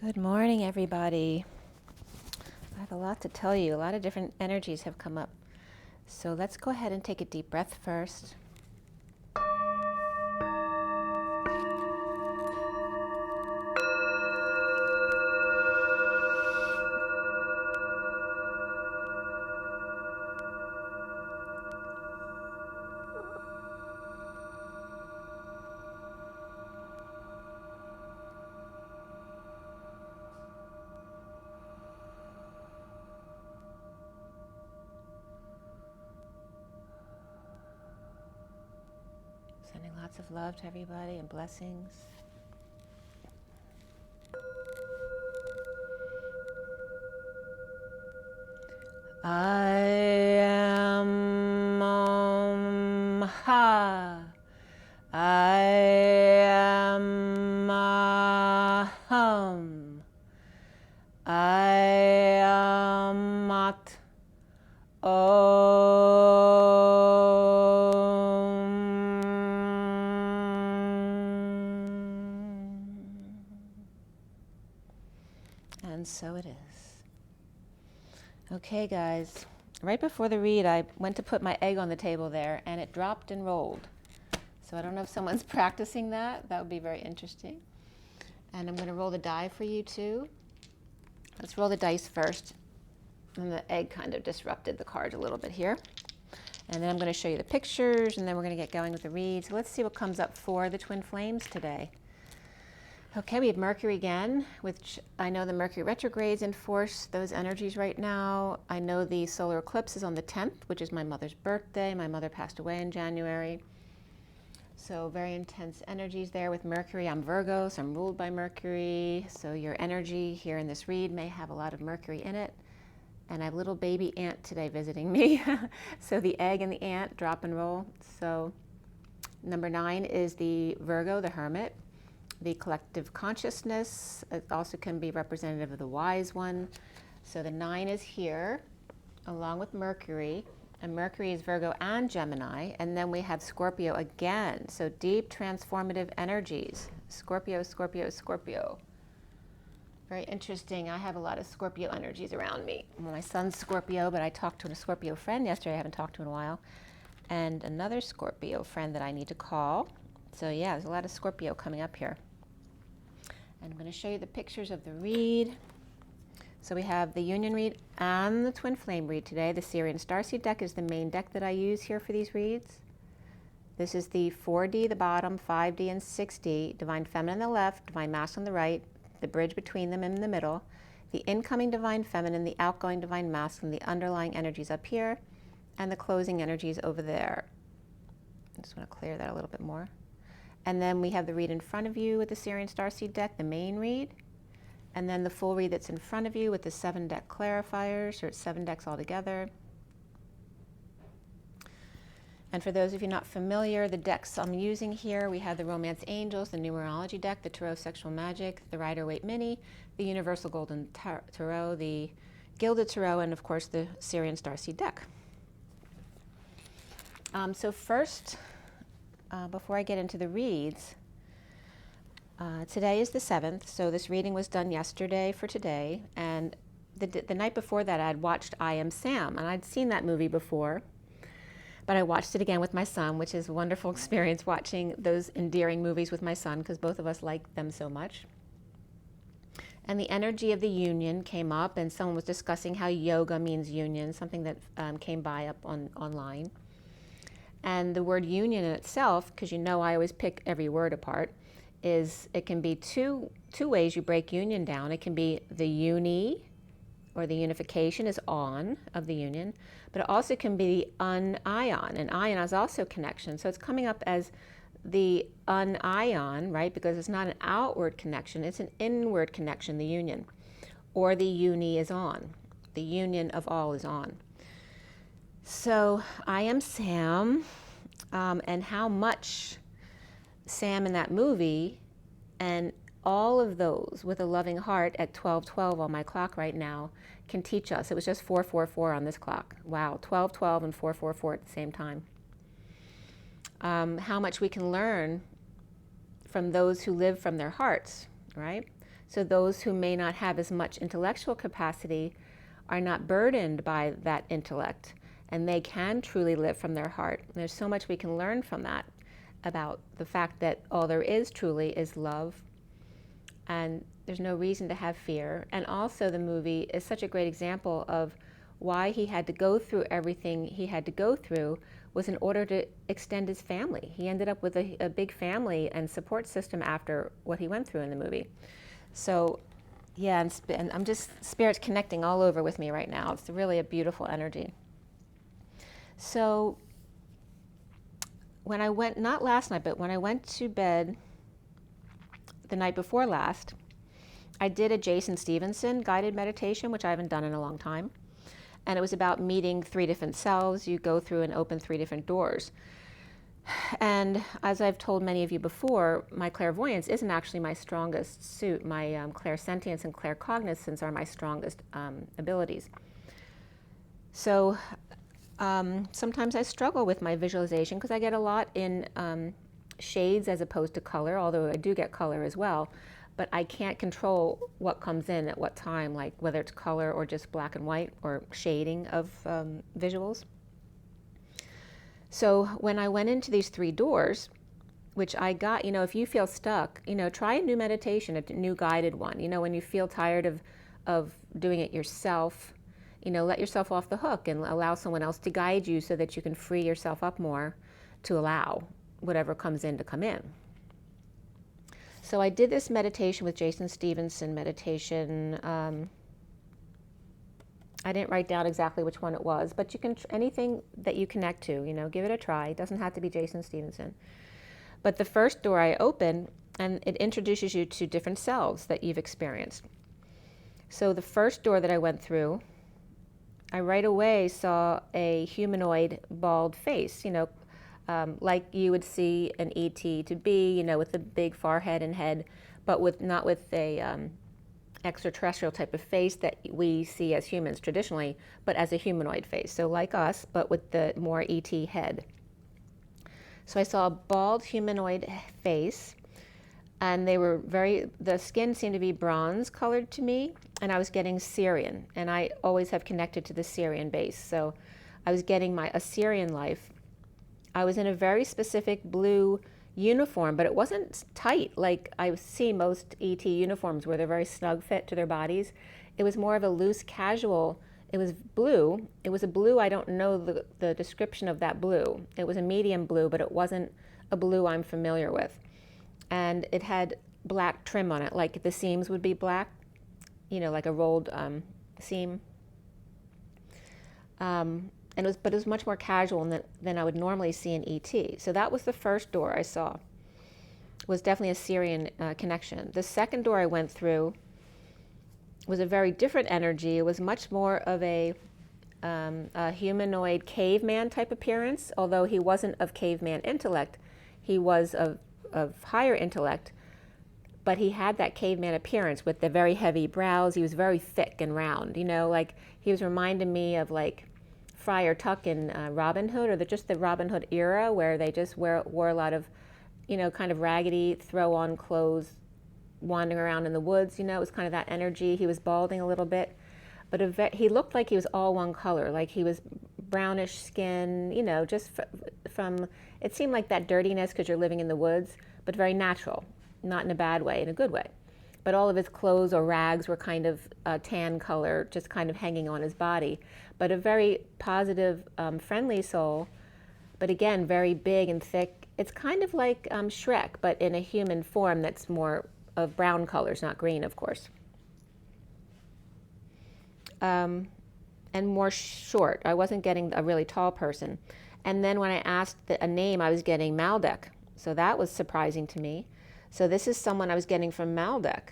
Good morning, everybody. I have a lot to tell you. A lot of different energies have come up. So let's go ahead and take a deep breath first. Sending lots of love to everybody and blessings. I am Ha. I am Hum. I am Mat. And so it is. Okay, guys. Right before the read, I went to put my egg on the table there, and it dropped and rolled. So I don't know if someone's practicing that. That would be very interesting. And I'm going to roll the die for you, too. Let's roll the dice first. And the egg kind of disrupted the cards a little bit here. And then I'm going to show you the pictures, and then we're going to get going with the read. So let's see what comes up for the twin flames today. Okay, we have Mercury again, which I know the Mercury retrogrades enforce those energies right now. I know the solar eclipse is on the 10th, which is my mother's birthday. My mother passed away in January. So very intense energies there with Mercury. I'm Virgo, so I'm ruled by Mercury. So your energy here in this read may have a lot of Mercury in it. And I have a little baby ant today visiting me. So the egg and the ant drop and roll. So number 9 is the Virgo, the Hermit. The collective consciousness. It also can be representative of the wise one. So the 9 is here, along with Mercury. And Mercury is Virgo and Gemini. And then we have Scorpio again. So deep transformative energies. Scorpio, Scorpio, Scorpio. Very interesting. I have a lot of Scorpio energies around me. Well, my son's Scorpio, but I talked to a Scorpio friend yesterday I haven't talked to in a while. And another Scorpio friend that I need to call. So yeah, there's a lot of Scorpio coming up here. And I'm going to show you the pictures of the read. So we have the Union read and the Twin Flame read today. The SIRIAN Starseed deck is the main deck that I use here for these reads. This is the 4D, the bottom, 5D and 6D, Divine Feminine on the left, Divine Masculine on the right, the bridge between them in the middle, the incoming Divine Feminine, the outgoing Divine Masculine, the underlying energies up here, and the closing energies over there. I just want to clear that a little bit more. And then we have the read in front of you with the SIRIAN Starseed deck, the main read. And then the full read that's in front of you with the 7 deck clarifiers, so it's 7 decks altogether. And for those of you not familiar, the decks I'm using here, we have the Romance Angels, the Numerology deck, the Tarot Sexual Magic, the Rider-Waite Mini, the Universal Golden Tarot, the Gilded Tarot, and of course the SIRIAN Starseed deck. So first, before I get into the reads, today is the 7th, so this reading was done yesterday for today, and the night before that I had watched I Am Sam, and I'd seen that movie before, but I watched it again with my son, which is a wonderful experience watching those endearing movies with my son, because both of us like them so much. And the energy of the union came up, and someone was discussing how yoga means union, something that came by up online. And the word union in itself, because you know I always pick every word apart, is it can be two ways you break union down. It can be the uni, or the unification is on of the union, but it also can be the union, and ion is also connection. So it's coming up as the union, right? Because it's not an outward connection, it's an inward connection, the union. Or the uni is on. The union of all is on. So I am Sam, and how much Sam in that movie, and all of those with a loving heart at 12:12 on my clock right now can teach us. It was just 4:44 on this clock. Wow, 12:12 and 4:44 at the same time. How much we can learn from those who live from their hearts, right? So those who may not have as much intellectual capacity are not burdened by that intellect, and they can truly live from their heart. And there's so much we can learn from that, about the fact that all there is truly is love, and there's no reason to have fear. And also the movie is such a great example of why he had to go through everything he had to go through was in order to extend his family. He ended up with a big family and support system after what he went through in the movie. So yeah, and I'm just, Spirit's connecting all over with me right now. It's really a beautiful energy. So when I went, not last night, but when I went to bed the night before last, I did a Jason Stevenson guided meditation, which I haven't done in a long time. And it was about meeting 3 different selves. You go through and open 3 different doors. And as I've told many of you before, my clairvoyance isn't actually my strongest suit. My clairsentience and claircognizance are my strongest abilities. So sometimes I struggle with my visualization because I get a lot in shades as opposed to color, although I do get color as well. But I can't control what comes in at what time, like whether it's color or just black and white or shading of visuals. So when I went into these 3 doors, which I got, if you feel stuck, try a new meditation, a new guided one. When you feel tired of doing it yourself, let yourself off the hook and allow someone else to guide you so that you can free yourself up more to allow whatever comes in to come in. So I did this meditation with Jason Stevenson meditation. I didn't write down exactly which one it was, but you can, anything that you connect to, give it a try. It doesn't have to be Jason Stevenson. But the first door I open, and it introduces you to different selves that you've experienced. So the first door that I went through, I right away saw a humanoid bald face, like you would see an ET to be, with a big forehead and head, but not with a extraterrestrial type of face that we see as humans traditionally, but as a humanoid face. So like us, but with the more ET head. So I saw a bald humanoid face, and the skin seemed to be bronze colored to me, and I was getting SIRIAN, and I always have connected to the SIRIAN base. So I was getting a SIRIAN life. I was in a very specific blue uniform, but it wasn't tight like I see most ET uniforms where they're very snug fit to their bodies. It was more of a loose, casual. It was blue. It was a blue, I don't know the description of that blue. It was a medium blue, but it wasn't a blue I'm familiar with. And it had black trim on it, like the seams would be black, like a rolled seam. But it was much more casual than I would normally see in ET. So that was the first door I saw. It was definitely a SIRIAN connection. The second door I went through was a very different energy. It was much more of a humanoid caveman type appearance, although he wasn't of caveman intellect. He was of higher intellect, but he had that caveman appearance with the very heavy brows. He was very thick and round, like he was reminding me of like Friar Tuck in Robin Hood, or just the Robin Hood era where they just wore a lot of, kind of raggedy throw-on clothes, wandering around in the woods. It was kind of that energy. He was balding a little bit, but he looked like he was all one color, like he was brownish skin, just from, it seemed like that dirtiness because you're living in the woods, but very natural, not in a bad way, in a good way. But all of his clothes or rags were kind of tan color, just kind of hanging on his body. But a very positive, friendly soul, but again, very big and thick. It's kind of like Shrek, but in a human form that's more of brown colors, not green, of course. And more short. I wasn't getting a really tall person. And then when I asked a name, I was getting Maldek. So that was surprising to me. So this is someone I was getting from Maldek.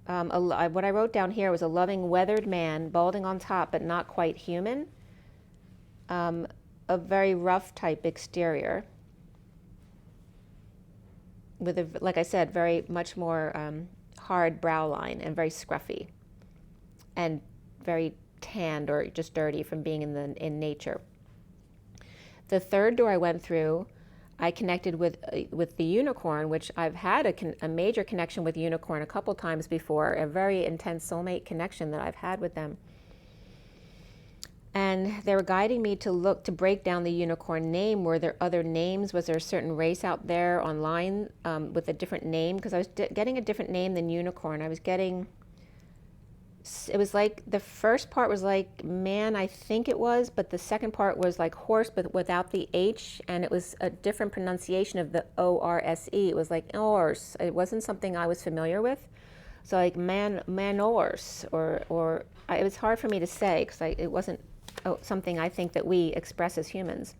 What I wrote down here was a loving, weathered man, balding on top, but not quite human. A very rough type exterior. With, like I said, very much more hard brow line and very scruffy. And very tanned or just dirty from being in nature. The third door I went through, I connected with the unicorn, which I've had a major connection with unicorn a couple times before, a very intense soulmate connection that I've had with them. And they were guiding me to break down the unicorn name. Were there other names? Was there a certain race out there online with a different name? Because I was getting a different name than unicorn. I was getting, it was like, the first part was like man, I think it was, but the second part was like horse, but without the H, and it was a different pronunciation of the O-R-S-E. It was like Ors. It wasn't something I was familiar with. So like manors, or it was hard for me to say because it wasn't something I think that we express as humans.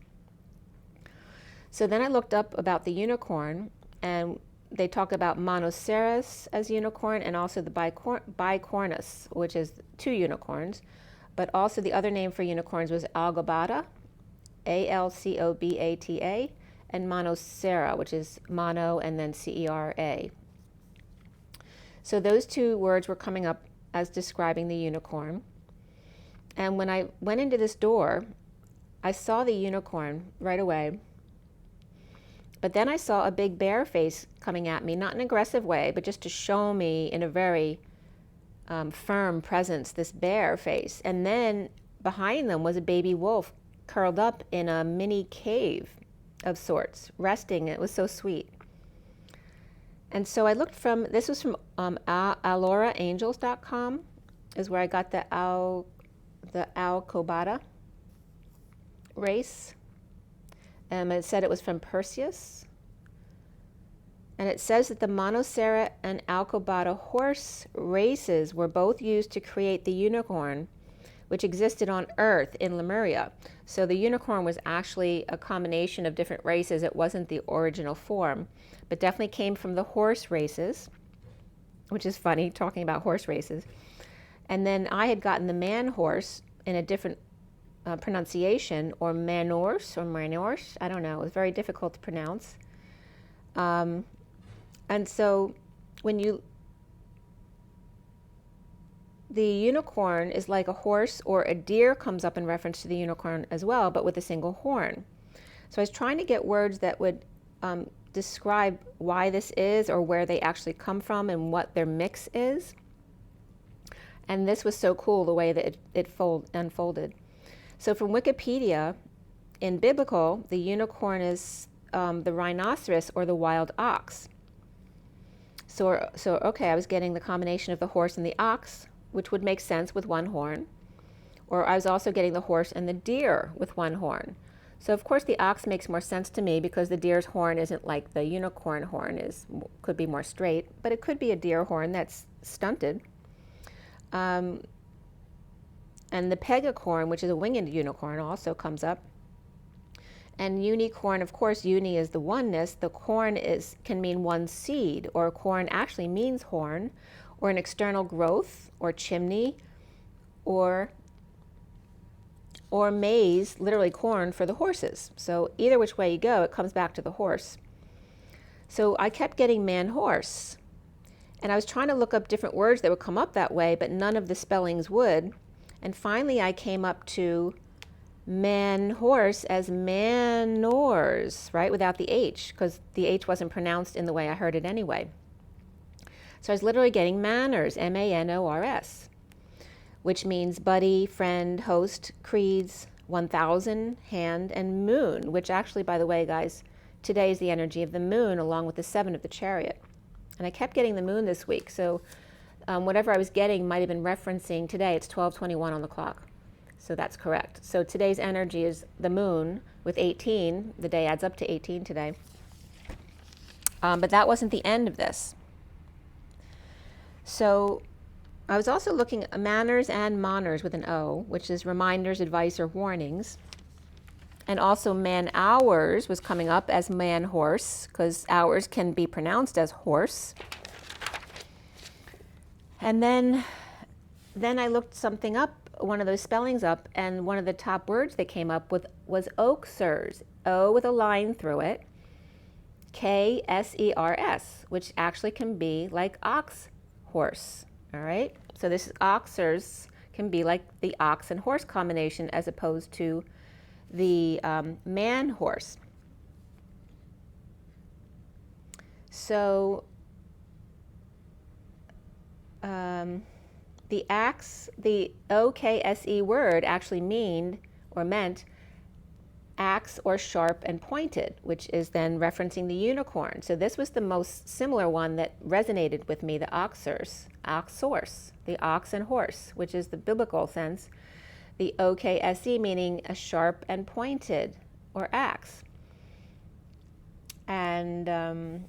So then I looked up about the unicorn, and they talk about monoceros as unicorn, and also the bicornus, which is 2 unicorns. But also the other name for unicorns was alcobata, A-L-C-O-B-A-T-A, and monocera, which is mono and then C-E-R-A. So those 2 words were coming up as describing the unicorn. And when I went into this door, I saw the unicorn right away. But then I saw a big bear face coming at me, not in an aggressive way, but just to show me in a very firm presence, this bear face. And then behind them was a baby wolf curled up in a mini cave of sorts, resting. It was so sweet. And so I looked this was from aloraangels.com, is where I got the alcobata race. It said it was from Perseus. And it says that the monocera and alcobata horse races were both used to create the unicorn, which existed on Earth in Lemuria. So the unicorn was actually a combination of different races. It wasn't the original form, but definitely came from the horse races, which is funny, talking about horse races. And then I had gotten the man horse in a different pronunciation, or manors, I don't know. It was very difficult to pronounce. And so the unicorn is like a horse, or a deer comes up in reference to the unicorn as well, but with a single horn. So I was trying to get words that would describe why this is, or where they actually come from, and what their mix is. And this was so cool, the way that it unfolded. So from Wikipedia, in biblical, the unicorn is the rhinoceros or the wild ox. So okay, I was getting the combination of the horse and the ox, which would make sense with one horn. Or I was also getting the horse and the deer with one horn. So of course the ox makes more sense to me, because the deer's horn isn't like the unicorn horn could be more straight, but it could be a deer horn that's stunted. And the pegacorn, which is a winged unicorn, also comes up. And unicorn, of course, uni is the oneness. The corn can mean one seed, or corn actually means horn, or an external growth, or chimney, or maize, literally corn for the horses. So either which way you go, it comes back to the horse. So I kept getting man-horse. And I was trying to look up different words that would come up that way, but none of the spellings would. And finally I came up to man-horse as manors, right, without the H, because the H wasn't pronounced in the way I heard it anyway. So I was literally getting manners, M-A-N-O-R-S, which means buddy, friend, host, creeds, 1000, hand, and moon, which actually, by the way, guys, today is the energy of the moon, along with the 7 of the chariot. And I kept getting the moon this week, so whatever I was getting might have been referencing today. It's 12:21 on the clock, so that's correct. So today's energy is the moon with 18. The day adds up to 18 today. But that wasn't the end of this. So I was also looking at manners and moners with an O, which is reminders, advice, or warnings. And also man-hours was coming up as man-horse, because hours can be pronounced as horse. And then I looked something up, one of those spellings up, and one of the top words that came up with was Oksers, O with a line through it, K-S-E-R-S, which actually can be like ox, horse, all right? So this is Oksers can be like the ox and horse combination, as opposed to the man horse. So the OKSE word actually meant axe or sharp and pointed, which is then referencing the unicorn. So this was the most similar one that resonated with me, the Oksers, the ox and horse, which is the biblical sense. The OKSE meaning a sharp and pointed or axe. And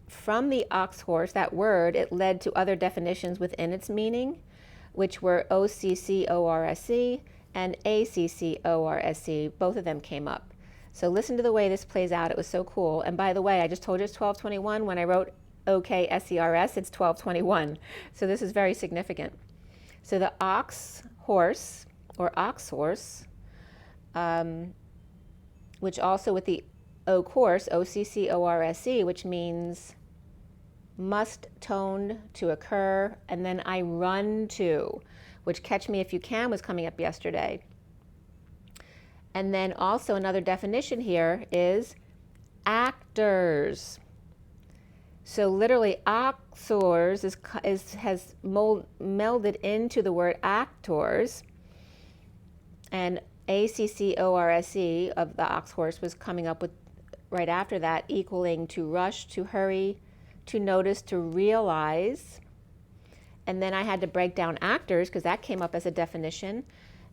from the ox horse, that word, it led to other definitions within its meaning, which were OCCORSE and ACCORSE. Both of them came up. So listen to the way this plays out. It was so cool. And by the way, I just told you it's 1221. When I wrote OKSERS, it's 1221. So this is very significant. So the ox horse, or ox horse, which also with the O course, OCCORSE, which means must toned to occur, and then I run to, which Catch Me If You Can was coming up yesterday. And then also another definition here is actors. So literally Oksers has melded into the word actors, and ACCORSE of the ox horse was coming up with right after that, equaling to rush, to hurry, to notice, to realize. And then I had to break down actors because that came up as a definition.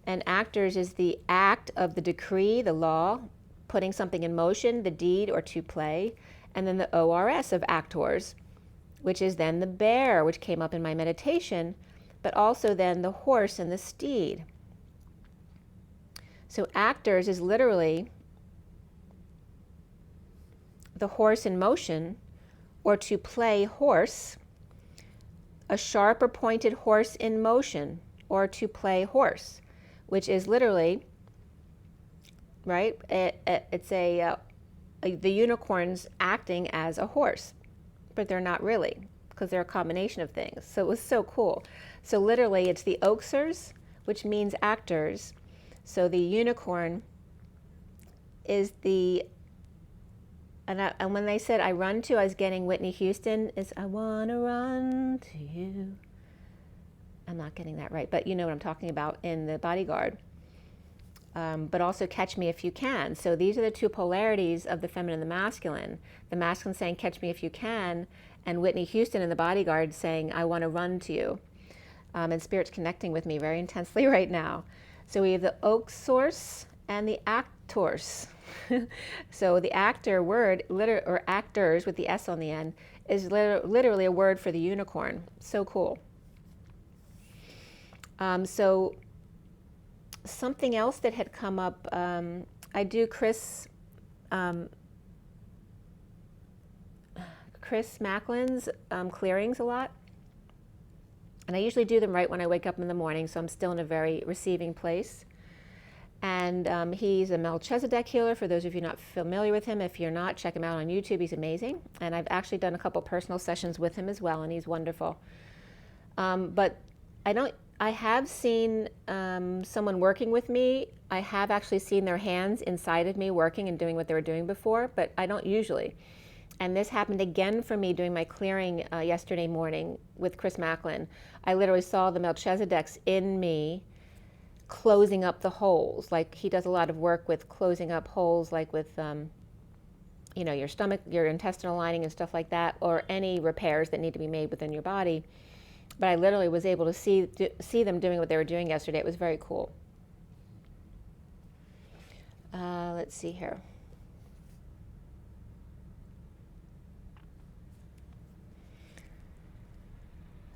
And actors is the act of the decree, the law, putting something in motion, the deed, or to play. And then the ORS of actors, which is then the bear, which came up in my meditation, but also then the horse and the steed. So actors is literally the horse in motion, or to play horse, a sharp or pointed horse in motion, or to play horse, which is literally, right? It's the unicorns acting as a horse, but they're not really, because they're a combination of things. So it was so cool. So literally it's the Oksers, which means actors. So the unicorn is the, and when they said I run to, I was getting Whitney Houston, is I wanna run to you. I'm not getting that right, but you know what I'm talking about in The Bodyguard. But also Catch Me If You Can. So these are the two polarities of the feminine and the masculine. The masculine saying Catch Me If You Can, and Whitney Houston in The Bodyguard saying I want to run to you. And Spirit's connecting with me very intensely right now. So we have the Oksers and the actors. So the actor word, or actors with the S on the end, is literally a word for the unicorn. So cool. So something else that had come up, I do Chris Macklin's clearings a lot. And I usually do them right when I wake up in the morning, so I'm still in a very receiving place. And he's a Melchizedek healer, for those of you not familiar with him. If you're not, check him out on YouTube. He's amazing. And I've actually done a couple personal sessions with him as well, and he's wonderful. But I have seen someone working with me. I have actually seen their hands inside of me working and doing what they were doing before, but I don't usually. And this happened again for me doing my clearing yesterday morning with Chris Macklin. I literally saw the Melchizedeks in me closing up the holes. Like he does a lot of work with closing up holes, like with your stomach, your intestinal lining and stuff like that, or any repairs that need to be made within your body. But I literally was able to see them doing what they were doing yesterday. It was very cool. Let's see here.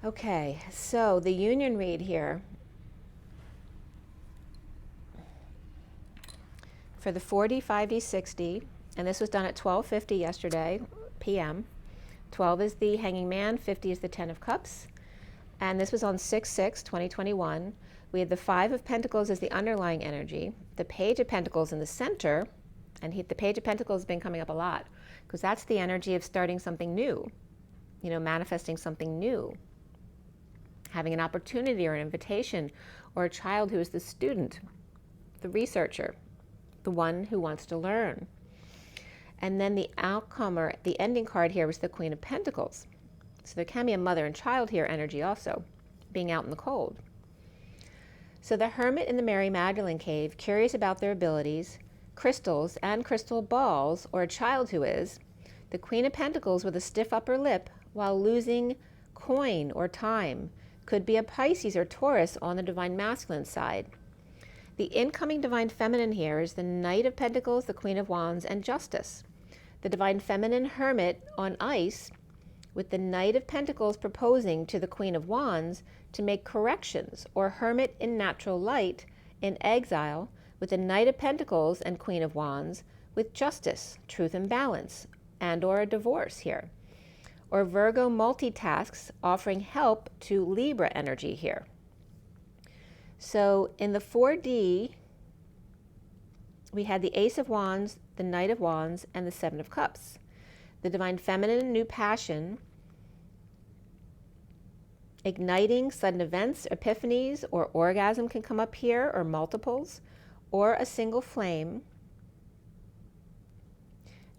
Okay, so the union read here for the 40, 5D, 60, and this was done at 12:50 yesterday p.m. 12 is the Hanging Man, 50 is the 10 of Cups. And this was on 6/6/2021. We had the 5 of Pentacles as the underlying energy, the Page of Pentacles in the center, and the Page of Pentacles has been coming up a lot because that's the energy of starting something new, manifesting something new, having an opportunity or an invitation, or a child who is the student, the researcher, the one who wants to learn. And then the outcome, or the ending card here, was the Queen of Pentacles. So there can be a mother and child here energy also, being out in the cold. So the hermit in the Mary Magdalene cave, curious about their abilities, crystals and crystal balls, or a child who is, the Queen of Pentacles with a stiff upper lip while losing coin or time, could be a Pisces or Taurus on the Divine Masculine side. The incoming Divine Feminine here is the Knight of Pentacles, the Queen of Wands, and Justice. The Divine Feminine Hermit on ice, with the Knight of Pentacles proposing to the Queen of Wands to make corrections, or Hermit in natural light in exile, with the Knight of Pentacles and Queen of Wands, with Justice, truth and balance, and or a divorce here. Or Virgo multitasks, offering help to Libra energy here. So in the 4D, we had the Ace of Wands, the Knight of Wands, and the Seven of Cups. The Divine Feminine, new passion, igniting sudden events, epiphanies, or orgasm can come up here, or multiples, or a single flame.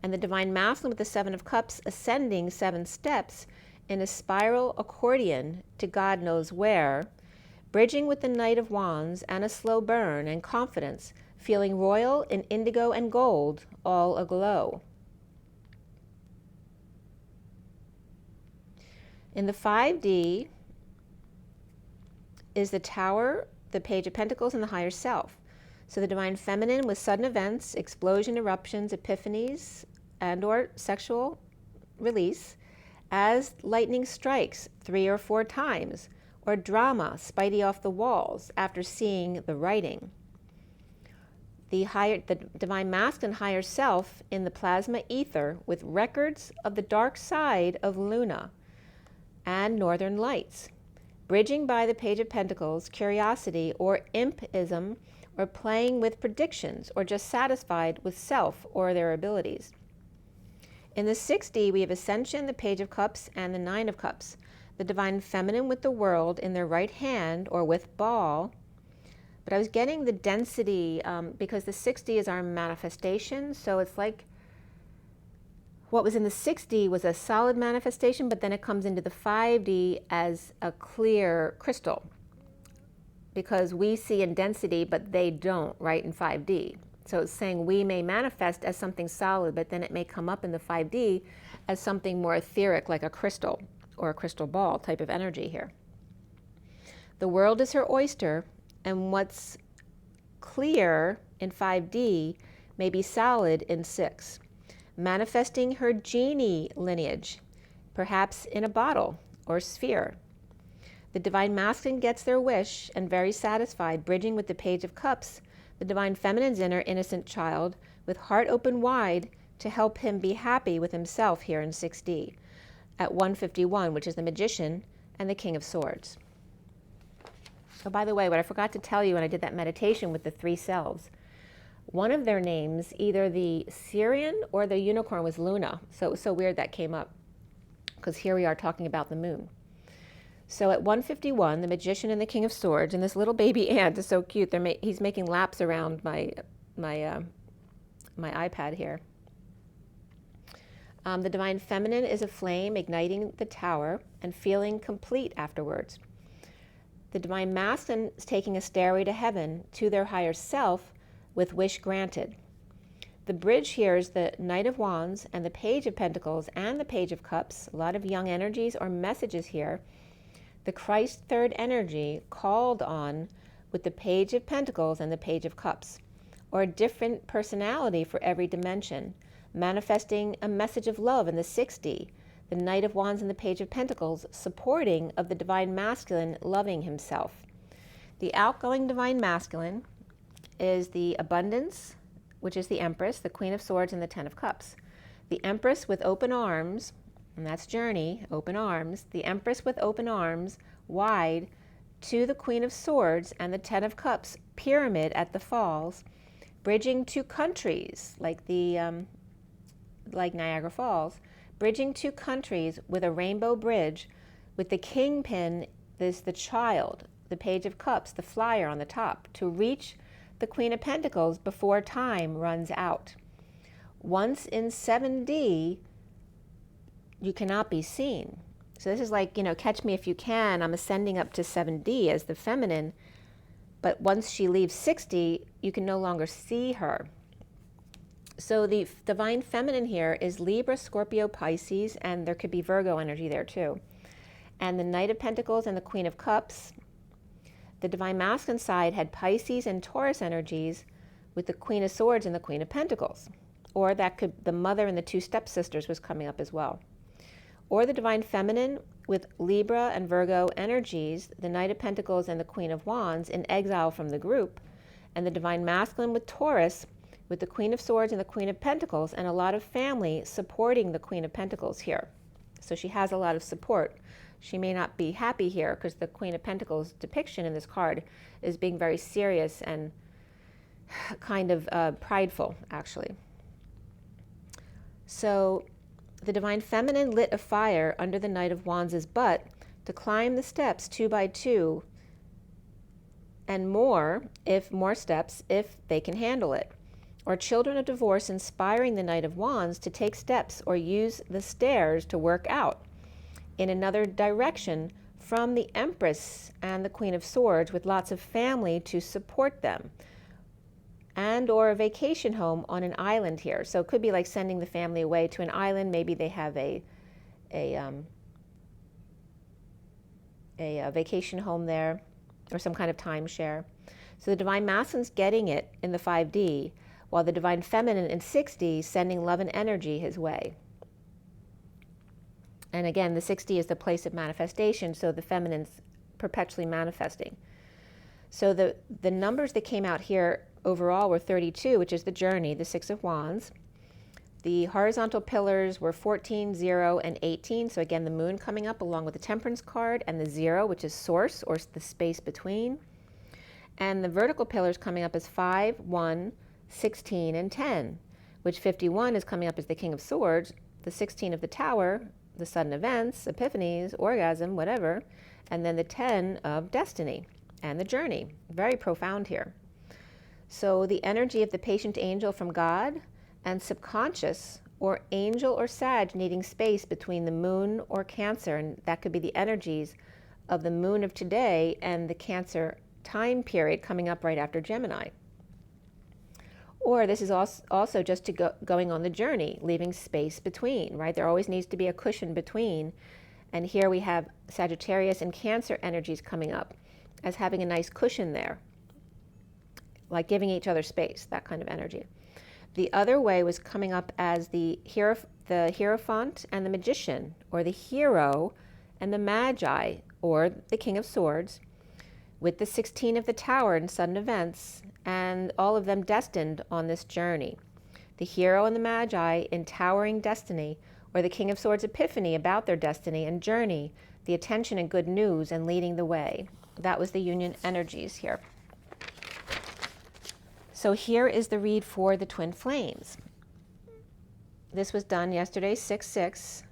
And the Divine Masculine with the Seven of Cups, ascending 7 steps in a spiral accordion to God knows where, bridging with the Knight of Wands and a slow burn and confidence, feeling royal in indigo and gold, all aglow. In the 5D is the Tower, the Page of Pentacles, and the Higher Self. So the Divine Feminine with sudden events, explosion, eruptions, epiphanies, and or sexual release, as lightning strikes 3 or 4 times, or drama, Spidey off the walls after seeing the writing. The Divine Masculine Higher Self in the plasma ether with records of the dark side of Luna and Northern Lights, bridging by the Page of Pentacles, curiosity or impism, or playing with predictions, or just satisfied with self or their abilities. In the 6D, we have Ascension, the Page of Cups, and the Nine of Cups. The Divine Feminine with the World in their right hand, or with ball. But I was getting the density, because the 6D is our manifestation, so it's like what was in the 6D was a solid manifestation, but then it comes into the 5D as a clear crystal, because we see in density, but they don't, right, in 5D. So it's saying we may manifest as something solid, but then it may come up in the 5D as something more etheric, like a crystal or a crystal ball type of energy here. The world is her oyster, and what's clear in 5D may be solid in 6. Manifesting her genie lineage, perhaps in a bottle or sphere. The Divine Masculine gets their wish and very satisfied, bridging with the Page of Cups, the Divine Feminine's inner innocent child, with heart open wide to help him be happy with himself here in 6D, at 151, which is the Magician and the King of Swords. So by the way, what I forgot to tell you when I did that meditation with the 3 selves, one of their names, either the SIRIAN or the unicorn, was Luna. So it was so weird that came up, because here we are talking about the moon. So at 151, the Magician and the King of Swords, and this little baby ant is so cute. He's making laps around my iPad here. The Divine Feminine is a flame igniting the tower and feeling complete afterwards. The Divine Masculine is taking a stairway to heaven, to their higher self, with wish granted. The bridge here is the Knight of Wands and the Page of Pentacles and the Page of Cups. A lot of young energies or messages here. The Christ third energy called on with the Page of Pentacles and the Page of Cups, or a different personality for every dimension, manifesting a message of love in the 6D, the Knight of Wands and the Page of Pentacles, supporting of the Divine Masculine loving himself. The outgoing Divine Masculine is the Abundance, which is the Empress, the Queen of Swords, and the 10 of Cups. The Empress with open arms, and that's journey, open arms. The Empress with open arms, wide, to the Queen of Swords and the 10 of Cups, pyramid at the falls, bridging 2 countries, like Niagara Falls, bridging 2 countries with a rainbow bridge, with the kingpin, the child, the Page of Cups, the flyer on the top, to reach the Queen of Pentacles before time runs out. Once in 7D, you cannot be seen. So this is like, catch me if you can. I'm ascending up to 7D as the feminine, but once she leaves 6D, you can no longer see her. So the divine feminine here is Libra, Scorpio, Pisces, and there could be Virgo energy there too. And the Knight of Pentacles and the Queen of Cups. The divine masculine side had Pisces and Taurus energies with the Queen of Swords and the Queen of Pentacles. Or that could, the mother and the two stepsisters was coming up as well. Or the divine feminine with Libra and Virgo energies, the Knight of Pentacles and the Queen of Wands in exile from the group, and the divine masculine with Taurus with the Queen of Swords and the Queen of Pentacles, and a lot of family supporting the Queen of Pentacles here. So she has a lot of support. She may not be happy here because the Queen of Pentacles depiction in this card is being very serious and kind of prideful, actually. So the divine feminine lit a fire under the Knight of Wands' butt to climb the steps 2 by 2 and more steps if they can handle it. Or children of divorce inspiring the Knight of Wands to take steps or use the stairs to work out in another direction from the Empress and the Queen of Swords with lots of family to support them. And or a vacation home on an island here. So it could be like sending the family away to an island. Maybe they have a vacation home there or some kind of timeshare. So the divine masculine's getting it in the 5D, while the divine feminine in 6D sending love and energy his way. And again, the 6D is the place of manifestation, so the feminine's perpetually manifesting. So the numbers that came out here overall were 32, which is the journey, the 6 of Wands. The horizontal pillars were 14, 0, and 18. So again, the moon coming up along with the temperance card, and the 0, which is source or the space between. And the vertical pillars coming up as 5, 1, 16, and 10, which 51 is coming up as the King of Swords, the 16 of the Tower, the sudden events, epiphanies, orgasm, whatever, and then the 10 of destiny and the journey. Very profound here. So the energy of the patient angel from God and subconscious or angel or Sag needing space between the moon or Cancer, and that could be the energies of the moon of today and the Cancer time period coming up right after Gemini. Or this is also just going on the journey, leaving space between, right? There always needs to be a cushion between. And here we have Sagittarius and Cancer energies coming up as having a nice cushion there, like giving each other space, that kind of energy. The other way was coming up as the Hierophant and the Magician, or the Hero and the Magi, or the King of Swords, with the 16 of the Tower and sudden events, and all of them destined on this journey. The Hero and the Magi in towering destiny, or the King of Swords epiphany about their destiny and journey, the attention and good news and leading the way. That was the union energies here. So here is the read for the twin flames. This was done yesterday, 6/6.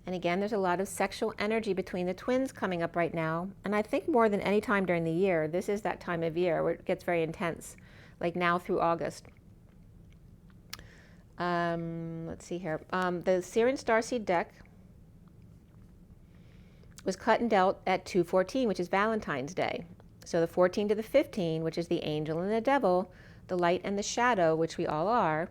And again, there's a lot of sexual energy between the twins coming up right now. And I think more than any time during the year, this is that time of year where it gets very intense, like now through August. Let's see here. The SIRIAN STARSEED deck was cut and dealt at 2/14, which is Valentine's Day. So the 14 to the 15, which is the angel and the devil, the light and the shadow, which we all are.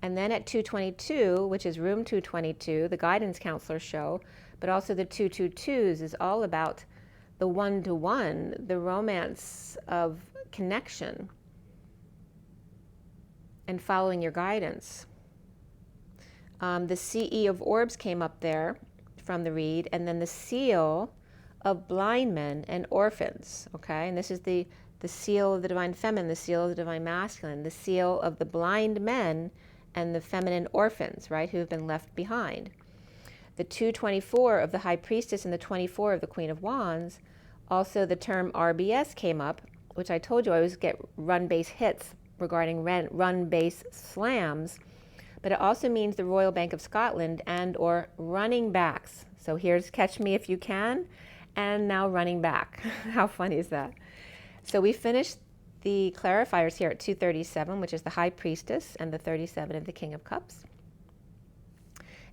And then at 2/22, which is room 222, the guidance counselor show, but also the 222s is all about the one-to-one, the romance of connection and following your guidance. The CE of orbs came up there from the read, and then the seal of blind men and orphans, okay? And this is the seal of the divine feminine, the seal of the divine masculine, the seal of the blind men and the feminine orphans, right, who have been left behind. The 224 of the High Priestess and the 24 of the Queen of Wands. Also the term RBS came up, which I told you I always get run-base hits regarding run-base slams, but it also means the Royal Bank of Scotland and or running backs. So here's Catch Me If You Can, and now running back. How funny is that? So we finished the clarifiers here at 237, which is the High Priestess, and the 37 of the King of Cups.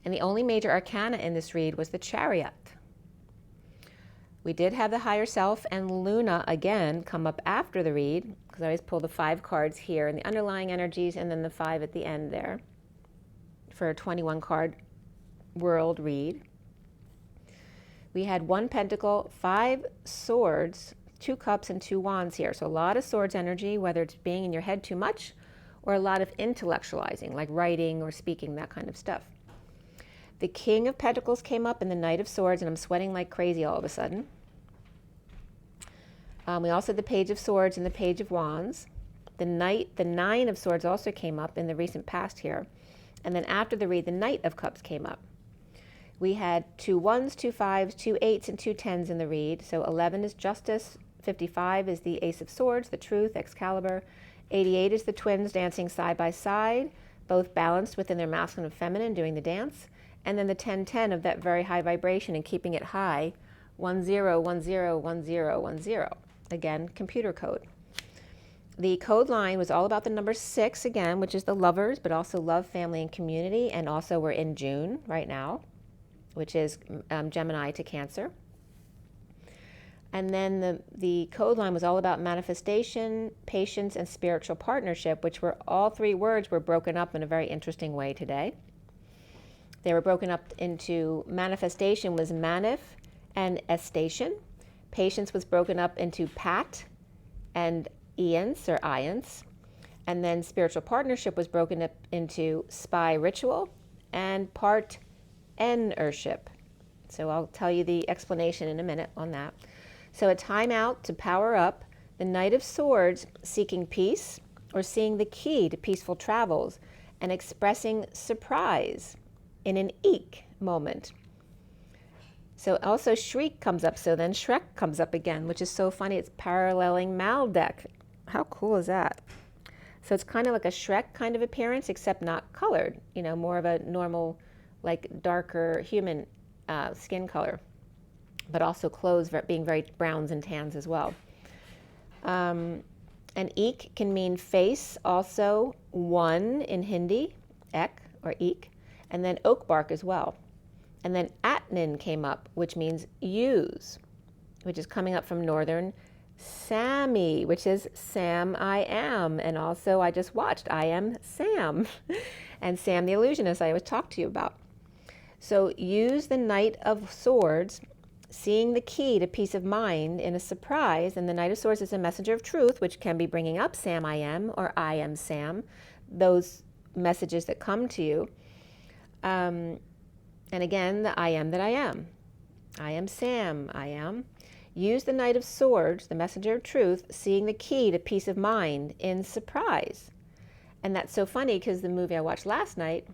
And the only major arcana in this read was the Chariot. We did have the Higher Self and Luna again come up after the read, because I always pull the 5 cards here and the underlying energies, and then the 5 at the end there for a 21 card world read. We had 1 Pentacle, 5 Swords, 2 Cups, and 2 Wands here. So a lot of Swords energy, whether it's being in your head too much or a lot of intellectualizing, like writing or speaking, that kind of stuff. The King of Pentacles came up in the Knight of Swords, and I'm sweating like crazy all of a sudden. We also had the Page of Swords and the Page of Wands. The 9 of Swords also came up in the recent past here. And then after the read, the Knight of Cups came up. We had 2 1s, 2 5s, 2 8s, and 2 10s in the read. So 11 is Justice, 55 is the Ace of Swords, the Truth, Excalibur. 88 is the twins dancing side by side, both balanced within their masculine and feminine, doing the dance. And then the 10-10 of that very high vibration and keeping it high, 10, 10, 10, 10. Again, computer code. The code line was all about the number 6 again, which is the lovers, but also love, family, and community. And also we're in June right now, which is Gemini to Cancer. And then the code line was all about manifestation, patience, and spiritual partnership, which were all 3 words were broken up in a very interesting way today. They were broken up into manifestation was manif and estation. Patience was broken up into pat and ians or ions. And then spiritual partnership was broken up into spy ritual and partnership. So I'll tell you the explanation in a minute on that. So a timeout to power up, the Knight of Swords seeking peace or seeing the key to peaceful travels and expressing surprise in an eek moment. So also Shriek comes up, so then Shrek comes up again, which is so funny. It's paralleling Maldek. How cool is that? So it's kind of like a Shrek kind of appearance, except not colored, you know, more of a normal, like darker human skin color, but also clothes being very browns and tans as well. And eek can mean face, also one in Hindi, ek or eek, and then oak bark as well. And then Atnin came up, which means use, which is coming up from Northern Sami, which is Sam I Am. And also I just watched I Am Sam and Sam the Illusionist I always talk to you about. So use the Knight of Swords, seeing the key to peace of mind in a surprise. And the Knight of Swords is a messenger of truth, which can be bringing up Sam I Am or I Am Sam, those messages that come to you. And again, the I am that I am. I am Sam, I am. Use the Knight of Swords, the messenger of truth, seeing the key to peace of mind in surprise. And that's so funny because the movie I watched last night,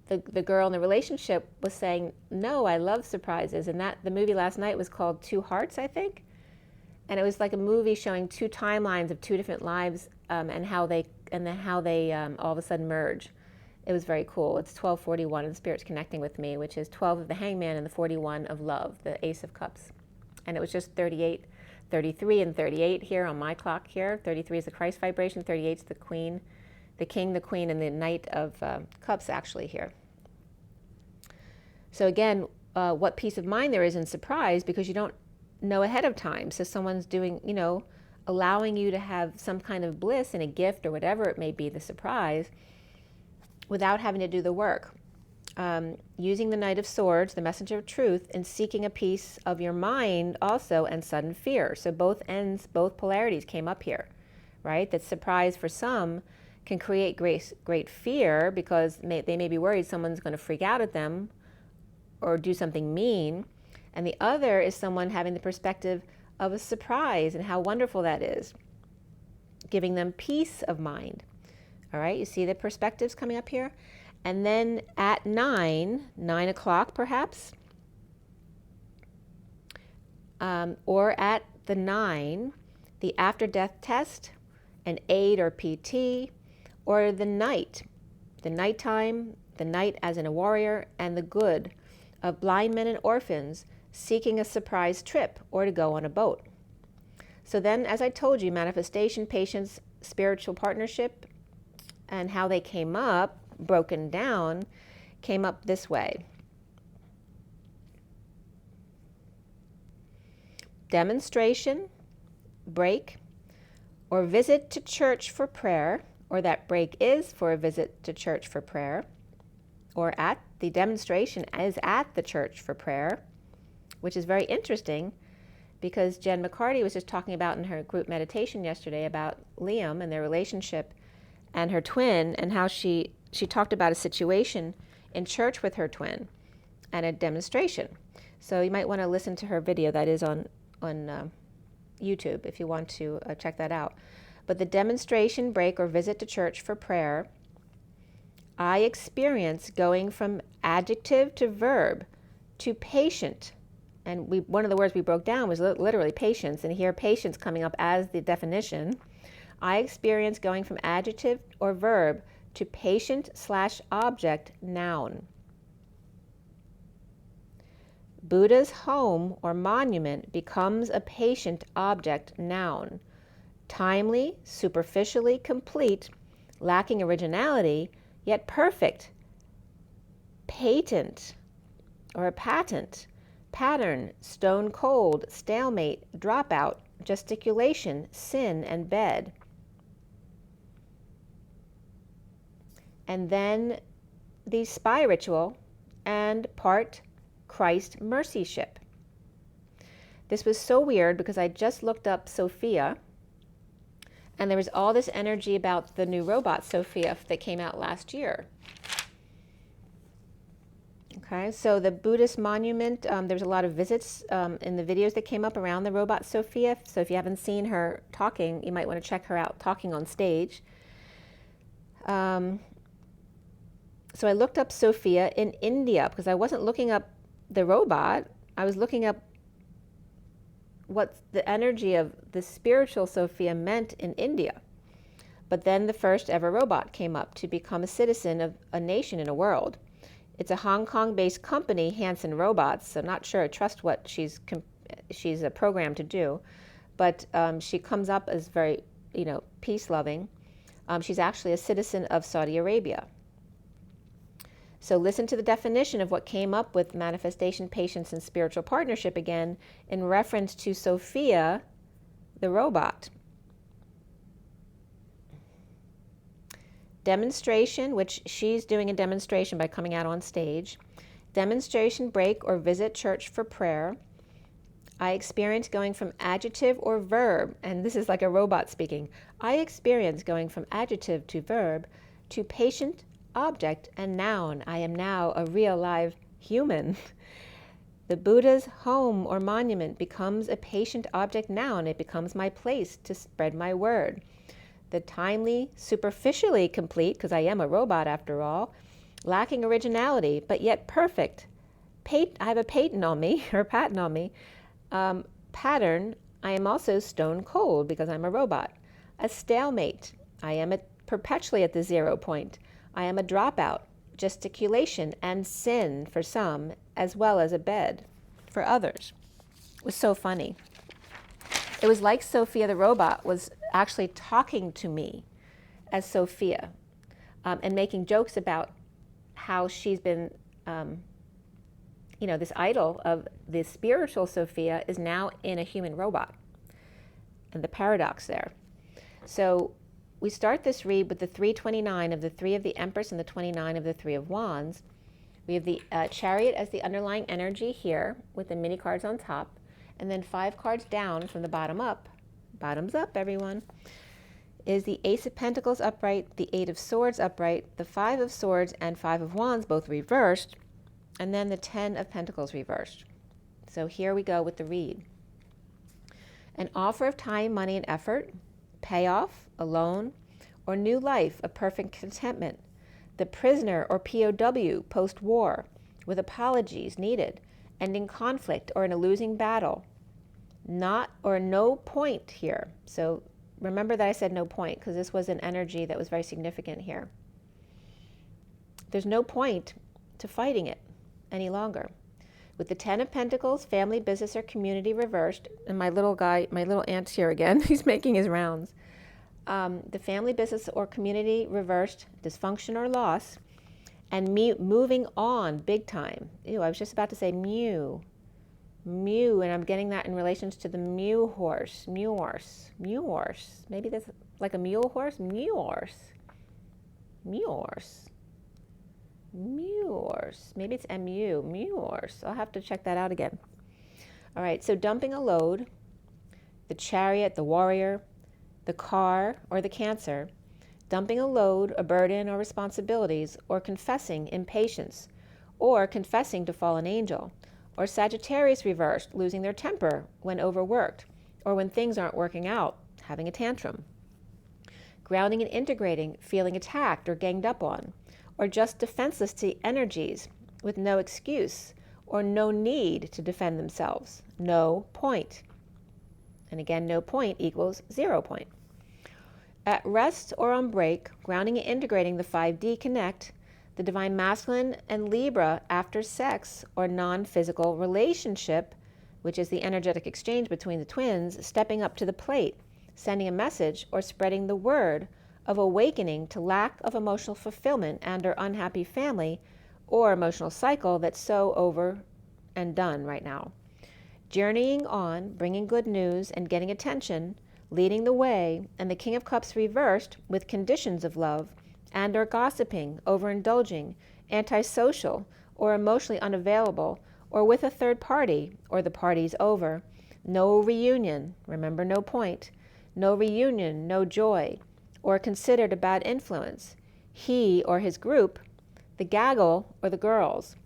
the girl in the relationship was saying, no, I love surprises. And that the movie last night was called Two Hearts, I think. And it was like a movie showing 2 timelines of 2 different lives and how they all of a sudden merge. It was very cool. It's 1241 and Spirit's connecting with me, which is 12 of the Hangman and the 41 of Love, the Ace of Cups. And it was just 38, 33, and 38 here on my clock here. 33 is the Christ vibration, 38 is the Queen, the King, the Queen, and the Knight of Cups actually here. So again, what peace of mind there is in surprise, because you don't know ahead of time. So someone's doing, you know, allowing you to have some kind of bliss in a gift or whatever it may be, the surprise, without having to do the work. Using the Knight of Swords, the messenger of truth, and seeking a peace of your mind also, and sudden fear. So both ends, both polarities came up here, right? That surprise for some can create great fear because they may be worried someone's going to freak out at them or do something mean. And the other is someone having the perspective of a surprise and how wonderful that is, giving them peace of mind. All right, you see the perspectives coming up here? And then at 9 o'clock perhaps, or at the 9, the after death test, an aid or PT, or the night, the nighttime, the night as in a warrior, and the good of blind men and orphans seeking a surprise trip or to go on a boat. So then, as I told you, manifestation, patience, spiritual partnership, and how they came up, broken down, came up this way. Demonstration, break, or visit to church for prayer, or that break is for a visit to church for prayer, or at the demonstration is at the church for prayer, which is very interesting because Jen McCarty was just talking about in her group meditation yesterday about Liam and their relationship and her twin, and how she talked about a situation in church with her twin and a demonstration. So you might want to listen to her video that is on YouTube if you want to check that out. But the demonstration, break, or visit to church for prayer, I experience going from adjective to verb to patient. And one of the words we broke down was literally patience, and here patience coming up as the definition. I experience going from adjective or verb to patient/object noun. Buddha's home or monument becomes a patient object noun. Timely, superficially complete, lacking originality, yet perfect. Patent or a patent. Pattern, stone cold, stalemate, dropout, gesticulation, sin, and bed. And then the spy ritual and part Christ mercy ship. This was so weird because I just looked up Sophia, and there was all this energy about the new robot Sophia that came out last year. Okay, so the Buddhist monument, there's a lot of visits in the videos that came up around the robot Sophia. So if you haven't seen her talking, you might want to check her out talking on stage. So I looked up Sophia in India because I wasn't looking up the robot. I was looking up what the energy of the spiritual Sophia meant in India. But then the first ever robot came up to become a citizen of a nation in a world. It's a Hong Kong-based company, Hanson Robots. So I'm not sure I trust what she's programmed to do, but she comes up as very, peace-loving. She's actually a citizen of Saudi Arabia. So listen to the definition of what came up with manifestation, patience, and spiritual partnership again in reference to Sophia, the robot. Demonstration, which she's doing a demonstration by coming out on stage. Demonstration, break, or visit church for prayer. I experience going from adjective or verb, and this is like a robot speaking. I experience going from adjective to verb to patient, object, and noun. I am now a real live human. The Buddha's home or monument becomes a patient object noun. It becomes my place to spread my word. The timely, superficially complete, because I am a robot after all, lacking originality, but yet perfect. I have a patent on me, or patent on me. Pattern, I am also stone cold because I'm a robot. A stalemate, I am perpetually at the 0 point. I am a dropout, gesticulation, and sin for some, as well as a bed for others. It was so funny. It was like Sophia the robot was actually talking to me as Sophia and making jokes about how she's been, this idol of the spiritual Sophia is now in a human robot, and the paradox there. So we start this read with the 329 of the 3 of the Empress and the 29 of the 3 of Wands. We have the Chariot as the underlying energy here with the mini cards on top, and then 5 cards down from the bottoms up everyone, is the Ace of Pentacles upright, the 8 of Swords upright, the 5 of Swords and 5 of Wands both reversed, and then the 10 of Pentacles reversed. So here we go with the read. An offer of time, money, and effort, payoff, a loan, or new life of perfect contentment. The prisoner or POW post-war with apologies needed, ending conflict or in a losing battle. Not or no point here. So remember that I said no point because this was an energy that was very significant here. There's no point to fighting it any longer. With the Ten of Pentacles, family, business, or community reversed, and my little ant's here again, he's making his rounds. The family, business, or community reversed, dysfunction or loss, and moving on big time. Ew, I was just about to say mew. Mew, and I'm getting that in relations to the mew horse. Maybe that's like a mule horse? Mew horse. Maybe it's MU, mew horse. I'll have to check that out again. All right, so dumping a load, the Chariot, the Warrior, the Car, or the Cancer, dumping a load, a burden, or responsibilities, or confessing impatience, or confessing to fallen angel, or Sagittarius reversed, losing their temper when overworked, or when things aren't working out, having a tantrum. Grounding and integrating, feeling attacked or ganged up on, or just defenseless to energies with no excuse or no need to defend themselves. No point. And again, no point equals 0 point. At rest or on break, grounding and integrating the 5D connect, the Divine Masculine and Libra after sex or non-physical relationship, which is the energetic exchange between the twins, stepping up to the plate, sending a message or spreading the word of awakening to lack of emotional fulfillment and or unhappy family or emotional cycle that's so over and done right now. Journeying on, bringing good news and getting attention, leading the way, and the King of Cups reversed with conditions of love and or gossiping, overindulging, antisocial, or emotionally unavailable, or with a third party, or the party's over. No reunion, remember no point. No reunion, no joy, or considered a bad influence. He or his group, the gaggle or the girls.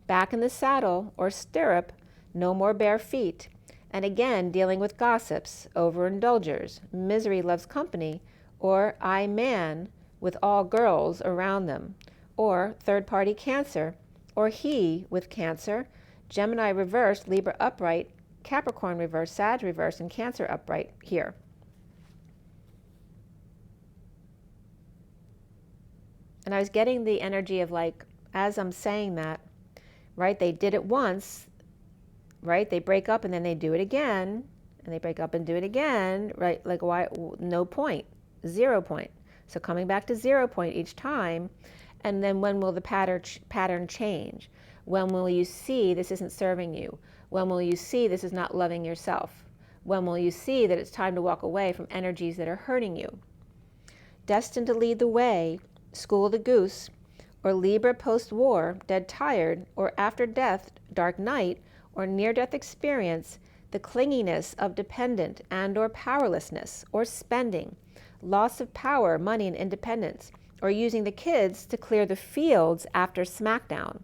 Back in the saddle or stirrup, no more bare feet. And again, dealing with gossips, overindulgers, misery loves company, or I man with all girls around them, or third-party Cancer, or he with Cancer, Gemini reversed, Libra upright, Capricorn reversed, Sag reversed, and Cancer upright here. And I was getting the energy of like, as I'm saying that, right, they did it once, right, they break up and then they do it again, and they break up and do it again, right, like why, no point, 0 point. So coming back to 0 point each time, and then when will the pattern change? When will you see this isn't serving you? When will you see this is not loving yourself? When will you see that it's time to walk away from energies that are hurting you? Destined to lead the way, School the Goose, or Libra post-war, dead tired, or after death, dark night, or near-death experience, the clinginess of dependent and or powerlessness, or spending, loss of power, money, and independence, or using the kids to clear the fields after smackdown.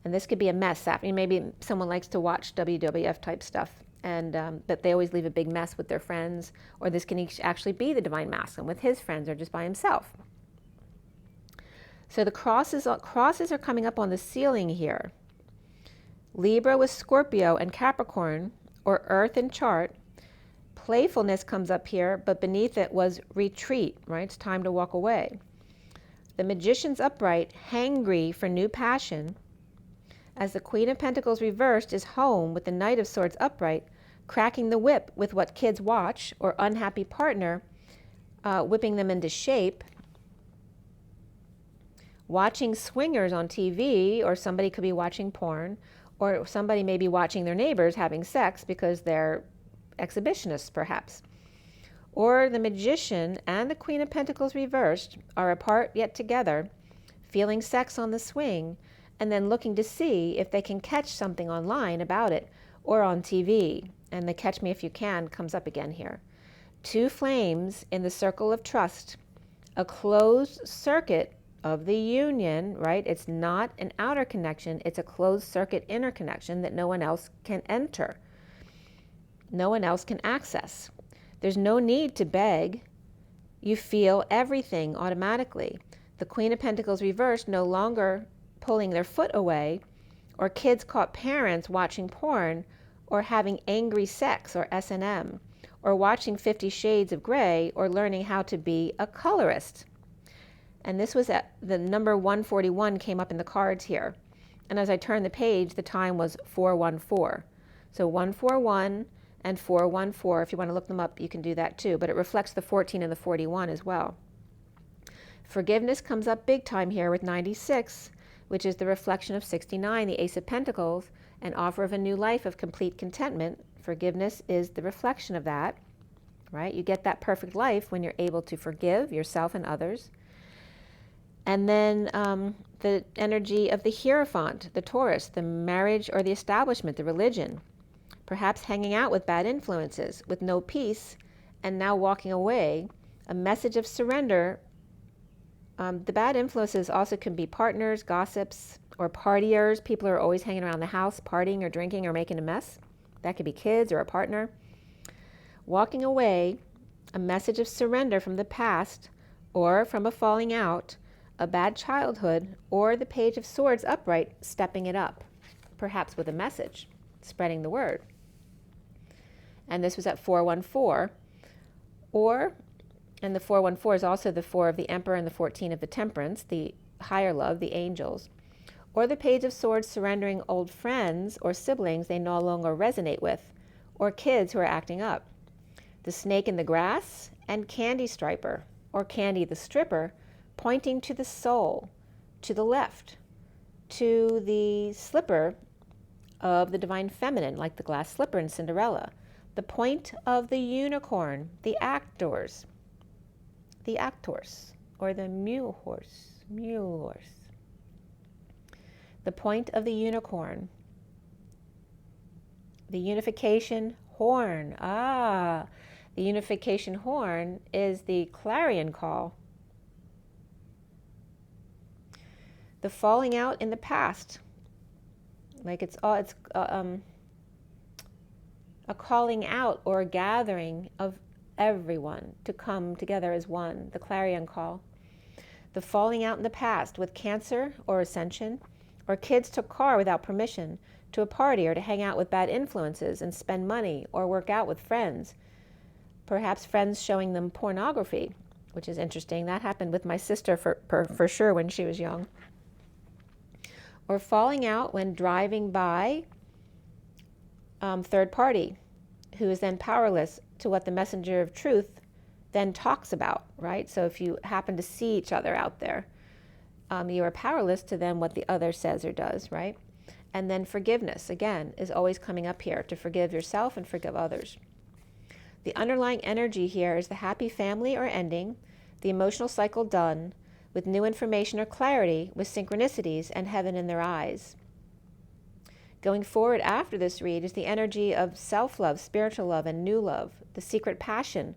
And this could be a mess. After, maybe someone likes to watch WWF type stuff, and but they always leave a big mess with their friends, or this can actually be the Divine Masculine with his friends or just by himself. So the crosses are coming up on the ceiling here. Libra with Scorpio and Capricorn, or Earth and chart. Playfulness comes up here, but beneath it was retreat, right? It's time to walk away. The Magician's upright, hangry for new passion, as the Queen of Pentacles reversed is home with the Knight of Swords upright, cracking the whip with what kids watch, or unhappy partner, whipping them into shape. Watching swingers on TV, or somebody could be watching porn, or somebody may be watching their neighbors having sex because they're exhibitionists perhaps. Or the Magician and the Queen of Pentacles reversed are apart yet together, feeling sex on the swing, and then looking to see if they can catch something online about it or on TV. And the catch me if you can comes up again here. Two flames in the circle of trust, a closed circuit of the union, right? It's not an outer connection, it's a closed circuit inner connection that no one else can enter. No one else can access. There's no need to beg. You feel everything automatically. The Queen of Pentacles reversed, no longer pulling their foot away, or kids caught parents watching porn, or having angry sex, or S&M, or watching 50 Shades of Grey, or learning how to be a colorist. And this was at the number 141 came up in the cards here. And as I turned the page, the time was 4:14. So 141 and 4:14. If you want to look them up, you can do that too. But it reflects the 14 and the 41 as well. Forgiveness comes up big time here with 96, which is the reflection of 69, the Ace of Pentacles, an offer of a new life of complete contentment. Forgiveness is the reflection of that, right? You get that perfect life when you're able to forgive yourself and others. And then the energy of the Hierophant, the Taurus, the marriage or the establishment, the religion. Perhaps hanging out with bad influences, with no peace, and now walking away. A message of surrender. The bad influences also can be partners, gossips, or partiers. People are always hanging around the house, partying or drinking or making a mess. That could be kids or a partner. Walking away, a message of surrender from the past or from a falling out, a bad childhood, or the Page of Swords upright, stepping it up, perhaps with a message, spreading the word. And this was at 4:14. And the 4:14 is also the 4 of the Emperor and the 14 of the Temperance, the higher love, the angels. Or the Page of Swords surrendering old friends or siblings they no longer resonate with, or kids who are acting up. The Snake in the Grass and Candy Striper, or Candy the Stripper, pointing to the soul, to the left, to the slipper of the Divine Feminine, like the glass slipper in Cinderella. The point of the unicorn, the actors, or the mule horse. The point of the unicorn, the unification horn. The unification horn is the clarion call. The falling out in the past, like it's a calling out or a gathering of everyone to come together as one, the clarion call. The falling out in the past with Cancer or Ascension, or kids took car without permission to a party or to hang out with bad influences and spend money or work out with friends. Perhaps friends showing them pornography, which is interesting. That happened with my sister for sure when she was young. Or falling out when driving by third party, who is then powerless to what the messenger of truth then talks about, right? So if you happen to see each other out there, you are powerless to then what the other says or does, right? And then forgiveness, again, is always coming up here, to forgive yourself and forgive others. The underlying energy here is the happy family or ending, the emotional cycle done, with new information or clarity, with synchronicities and heaven in their eyes. Going forward after this read is the energy of self-love, spiritual love, and new love, the secret passion,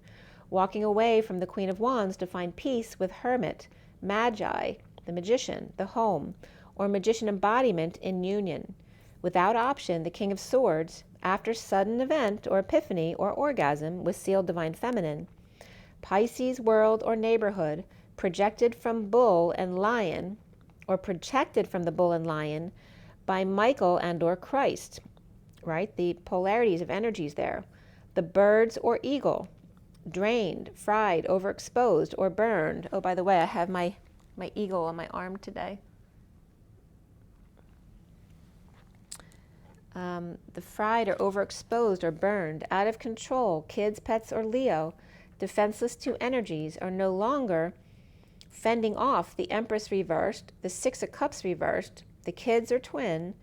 walking away from the Queen of Wands to find peace with Hermit, Magi, the magician, the home, or magician embodiment in union. Without option, the King of Swords, after sudden event or epiphany or orgasm with sealed Divine Feminine. Pisces world or neighborhood, projected from bull and lion, or projected from the bull and lion by Michael and or Christ, right? The polarities of energies there. The birds or eagle, drained, fried, overexposed, or burned. Oh, by the way, I have my eagle on my arm today. The fried or overexposed or burned, out of control, kids, pets, or Leo, defenseless to energies, are no longer fending off the Empress reversed, the Six of Cups reversed, the kids or twin,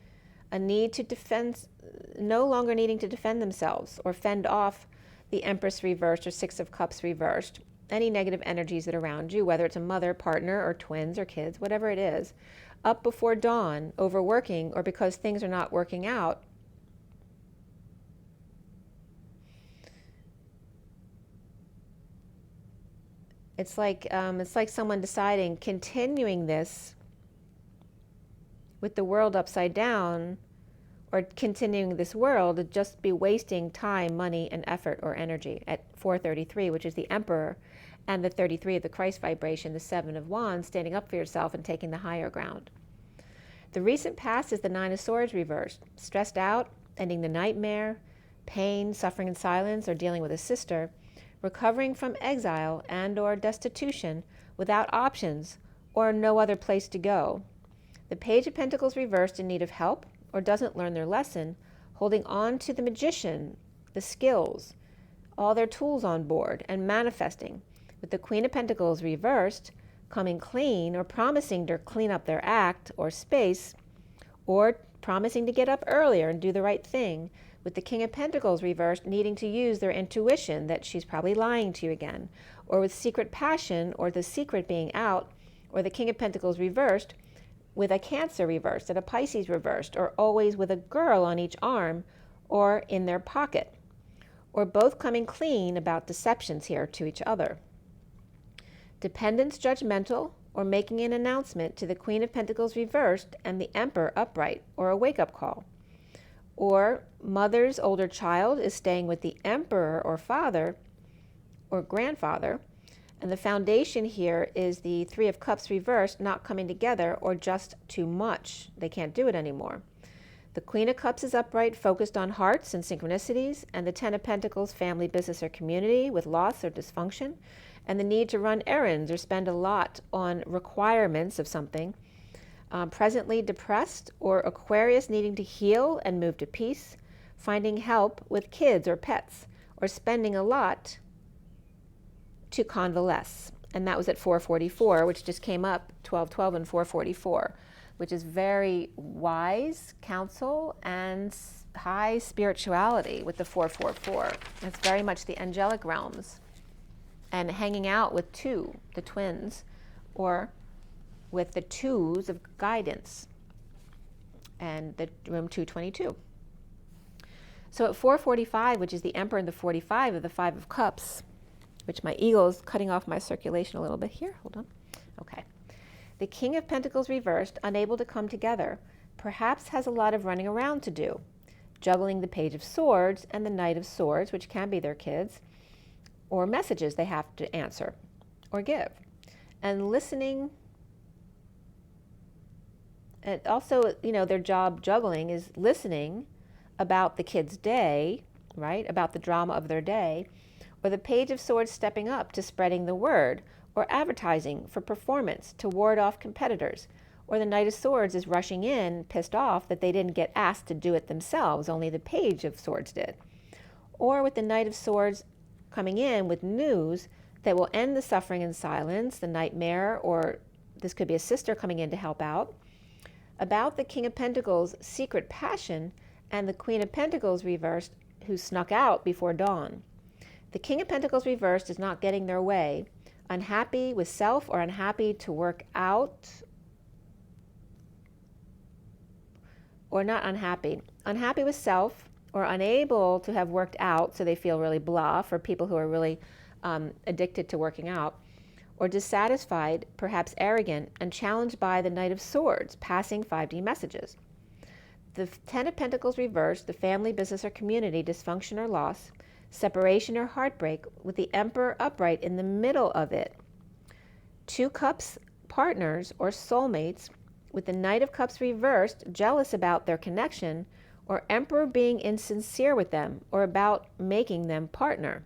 a need to defend, no longer needing to defend themselves or fend off the Empress reversed or Six of Cups reversed, any negative energies that are around you, whether it's a mother, partner, or twins or kids, whatever it is, up before dawn, overworking, or because things are not working out. It's like someone deciding, continuing this with the world upside down, or continuing this world would just be wasting time, money, and effort or energy at 433, which is the Emperor, and the 33 of the Christ vibration, the Seven of Wands, standing up for yourself and taking the higher ground. The recent past is the Nine of Swords reversed, stressed out, ending the nightmare, pain, suffering in silence, or dealing with a sister, recovering from exile and or destitution without options or no other place to go. The Page of Pentacles reversed in need of help or doesn't learn their lesson, holding on to the magician, the skills, all their tools on board, and manifesting. With the Queen of Pentacles reversed, coming clean or promising to clean up their act or space, or promising to get up earlier and do the right thing. With the King of Pentacles reversed, needing to use their intuition that she's probably lying to you again, or with secret passion or the secret being out, or the King of Pentacles reversed with a Cancer reversed and a Pisces reversed, or always with a girl on each arm or in their pocket, or both coming clean about deceptions here to each other. Dependence judgmental, or making an announcement to the Queen of Pentacles reversed and the Emperor upright, or a wake-up call. Or mother's older child is staying with the Emperor or father or grandfather, and the foundation here is the Three of Cups reversed, not coming together or just too much. They can't do it anymore. The Queen of Cups is upright, focused on hearts and synchronicities, and the Ten of Pentacles, family, business, or community with loss or dysfunction, and the need to run errands or spend a lot on requirements of something. Presently depressed, or Aquarius needing to heal and move to peace, finding help with kids or pets, or spending a lot to convalesce. And that was at 444, which just came up, 1212 and 444, which is very wise counsel and high spirituality with the 444. It's very much the angelic realms. And hanging out with the twins, or with the twos of guidance, and the room 222. So at 445, which is the Emperor and the 45 of the Five of Cups, which my eagle is cutting off my circulation a little bit here. Hold on. Okay. The King of Pentacles reversed, unable to come together, perhaps has a lot of running around to do, juggling the Page of Swords and the Knight of Swords, which can be their kids, or messages they have to answer or give, and listening. And also, their job juggling is listening about the kid's day, right? About the drama of their day, or the Page of Swords stepping up to spreading the word, or advertising for performance to ward off competitors, or the Knight of Swords is rushing in, pissed off that they didn't get asked to do it themselves, only the Page of Swords did. Or with the Knight of Swords coming in with news that will end the suffering and silence, the nightmare, or this could be a sister coming in to help out, about the King of Pentacles' secret passion and the Queen of Pentacles reversed, who snuck out before dawn. The King of Pentacles reversed is not getting their way, unhappy with self or unhappy to work out, or not unhappy, unhappy with self or unable to have worked out, so they feel really blah, for people who are really addicted to working out, or dissatisfied, perhaps arrogant, and challenged by the Knight of Swords, passing 5D messages. The Ten of Pentacles reversed, the family, business, or community, dysfunction or loss, separation or heartbreak, with the Emperor upright in the middle of it. Two Cups partners or soulmates, with the Knight of Cups reversed, jealous about their connection, or Emperor being insincere with them, or about making them partner.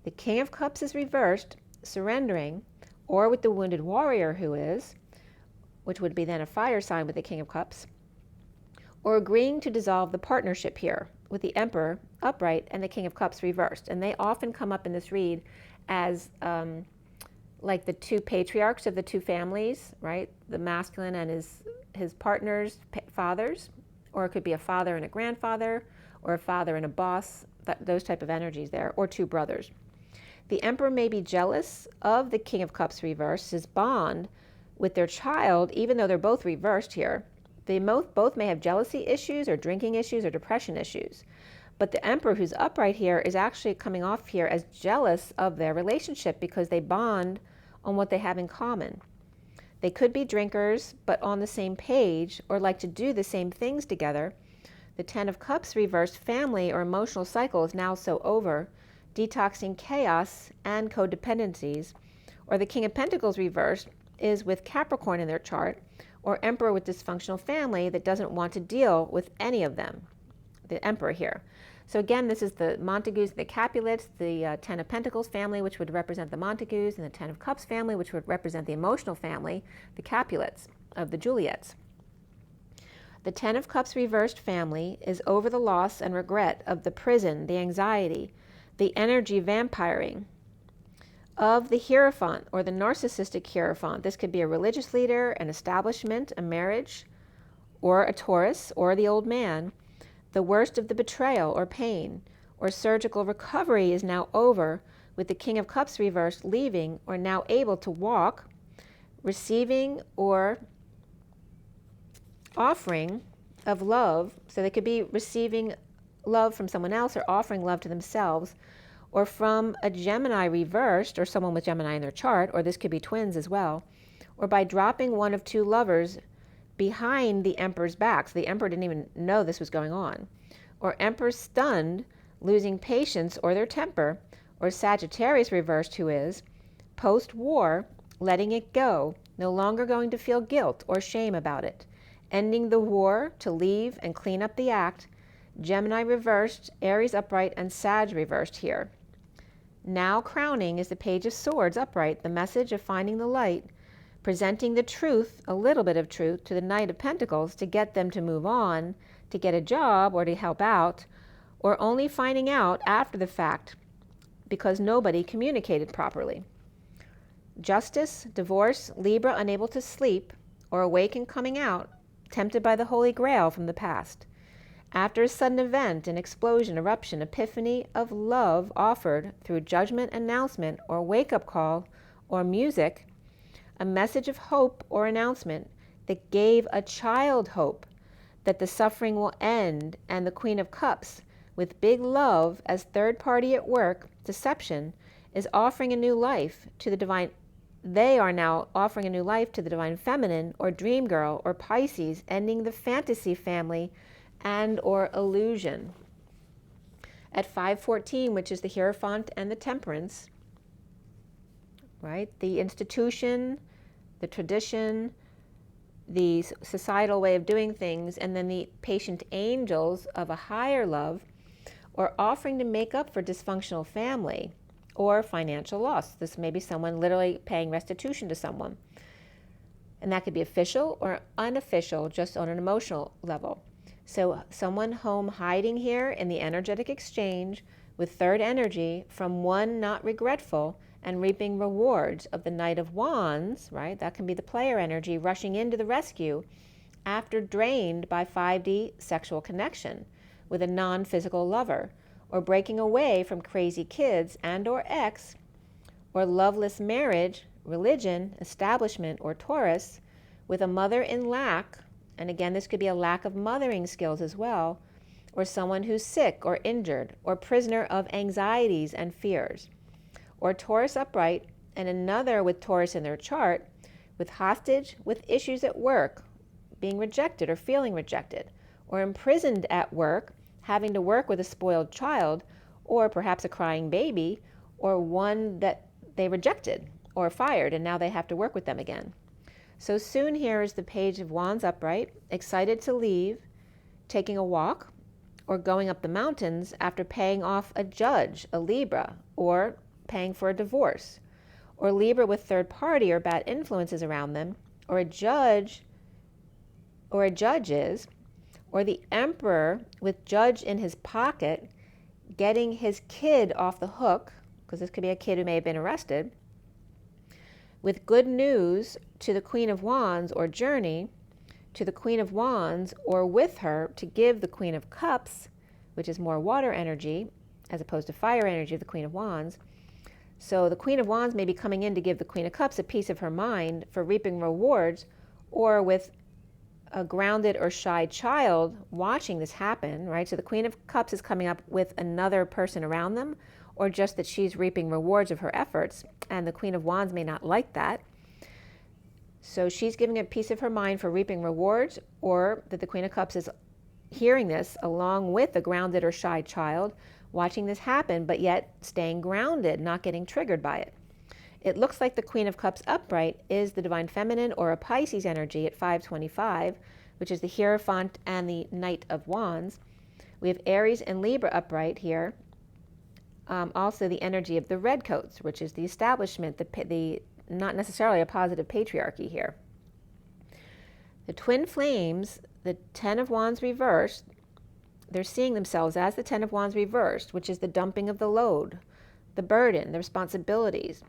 The King of Cups is reversed, surrendering, or with the wounded warrior who is, which would be then a fire sign with the King of Cups, or agreeing to dissolve the partnership here, with the Emperor upright and the King of Cups reversed. And they often come up in this read as like the two patriarchs of the two families, right? The masculine and his partner's fathers, or it could be a father and a grandfather, or a father and a boss, those type of energies there, or two brothers. The Emperor may be jealous of the King of Cups reversed, his bond with their child, even though they're both reversed here. They both may have jealousy issues or drinking issues or depression issues. But the Emperor, who's upright here, is actually coming off here as jealous of their relationship because they bond on what they have in common. They could be drinkers, but on the same page, or like to do the same things together. The Ten of Cups reversed, family or emotional cycle is now so over, detoxing chaos and codependencies. Or the King of Pentacles reversed is with Capricorn in their chart, or Emperor with dysfunctional family that doesn't want to deal with any of them, the Emperor here. So again, this is the Montagues, the Capulets, the Ten of Pentacles family, which would represent the Montagues, and the Ten of Cups family, which would represent the emotional family, the Capulets of the Juliets. The Ten of Cups reversed family is over the loss and regret of the prison, the anxiety, the energy vampiring of the Hierophant or the narcissistic Hierophant. This could be a religious leader, an establishment, a marriage, or a Taurus, or the old man. The worst of the betrayal or pain or surgical recovery is now over, with the King of Cups reversed leaving or now able to walk, receiving or offering of love. So they could be receiving love from someone else or offering love to themselves, or from a Gemini reversed, or someone with Gemini in their chart, or this could be twins as well, or by dropping one of two lovers behind the Emperor's back. So the Emperor didn't even know this was going on. Or Emperor stunned, losing patience or their temper, or Sagittarius reversed, who is post-war, letting it go, no longer going to feel guilt or shame about it, ending the war to leave and clean up the act. Gemini reversed, Aries upright, and Sag reversed here. Now crowning is the Page of Swords upright, the message of finding the light, presenting the truth, a little bit of truth, to the Knight of Pentacles to get them to move on, to get a job or to help out, or only finding out after the fact because nobody communicated properly. Justice, divorce, Libra unable to sleep, or awake and coming out, tempted by the Holy Grail from the past. After a sudden event, an explosion, eruption, epiphany of love offered through judgment, announcement, or wake-up call, or music, a message of hope or announcement that gave a child hope that the suffering will end, and the Queen of Cups, with big love as third party at work, deception, is offering a new life to the divine. They are now offering a new life to the divine feminine, or dream girl, or Pisces, ending the fantasy family and or illusion. At 514, which is the Hierophant and the Temperance, right? The institution, the tradition, the societal way of doing things, and then the patient angels of a higher love, or offering to make up for dysfunctional family or financial loss. This may be someone literally paying restitution to someone. And that could be official or unofficial, just on an emotional level. So someone home hiding here in the energetic exchange with third energy from one not regretful and reaping rewards of the Knight of Wands, right? That can be the player energy rushing into the rescue after drained by 5D sexual connection with a non-physical lover, or breaking away from crazy kids and or ex, or loveless marriage, religion, establishment, or Taurus, with a mother in lack. And again, this could be a lack of mothering skills as well, or someone who's sick or injured, or prisoner of anxieties and fears, or Taurus upright, and another with Taurus in their chart, with hostage, with issues at work, being rejected or feeling rejected, or imprisoned at work, having to work with a spoiled child, or perhaps a crying baby, or one that they rejected or fired, and now they have to work with them again. So soon here is the Page of Wands upright, excited to leave, taking a walk, or going up the mountains after paying off a judge, a Libra, or paying for a divorce, or Libra with third party or bad influences around them, or a judge, or a judges, or the Emperor with judge in his pocket, getting his kid off the hook, because this could be a kid who may have been arrested, with good news to the Queen of Wands, or journey to the Queen of Wands, or with her to give the Queen of Cups, which is more water energy, as opposed to fire energy of the Queen of Wands. So the Queen of Wands may be coming in to give the Queen of Cups a piece of her mind for reaping rewards, or with a grounded or shy child watching this happen, right? So the Queen of Cups is coming up with another person around them, or just that she's reaping rewards of her efforts, and the Queen of Wands may not like that. So she's giving a piece of her mind for reaping rewards, or that the Queen of Cups is hearing this along with a grounded or shy child, watching this happen, but yet staying grounded, not getting triggered by it. It looks like the Queen of Cups upright is the Divine Feminine or a Pisces energy at 525, which is the Hierophant and the Knight of Wands. We have Aries and Libra upright here. Also the energy of the Redcoats, which is the establishment, the not necessarily a positive patriarchy here. The twin flames, the Ten of Wands reversed, they're seeing themselves as the Ten of Wands reversed, which is the dumping of the load, the burden, the responsibilities,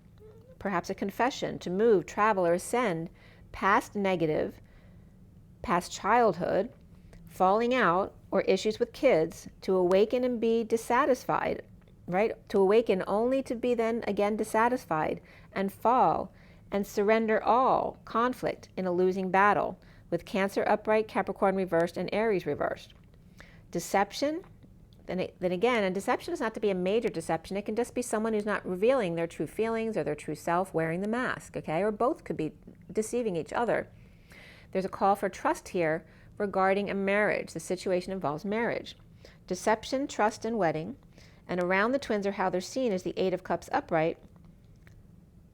perhaps a confession to move, travel, or ascend past negative, past childhood, falling out, or issues with kids, to awaken and be dissatisfied, right? To awaken only to be then again dissatisfied and fall and surrender all conflict in a losing battle with Cancer upright, Capricorn reversed, and Aries reversed. Deception, then again, and deception is not to be a major deception. It can just be someone who's not revealing their true feelings or their true self wearing the mask, okay? Or both could be deceiving each other. There's a call for trust here regarding a marriage. The situation involves marriage. Deception, trust, and wedding. And around the twins are how they're seen as the Eight of Cups upright,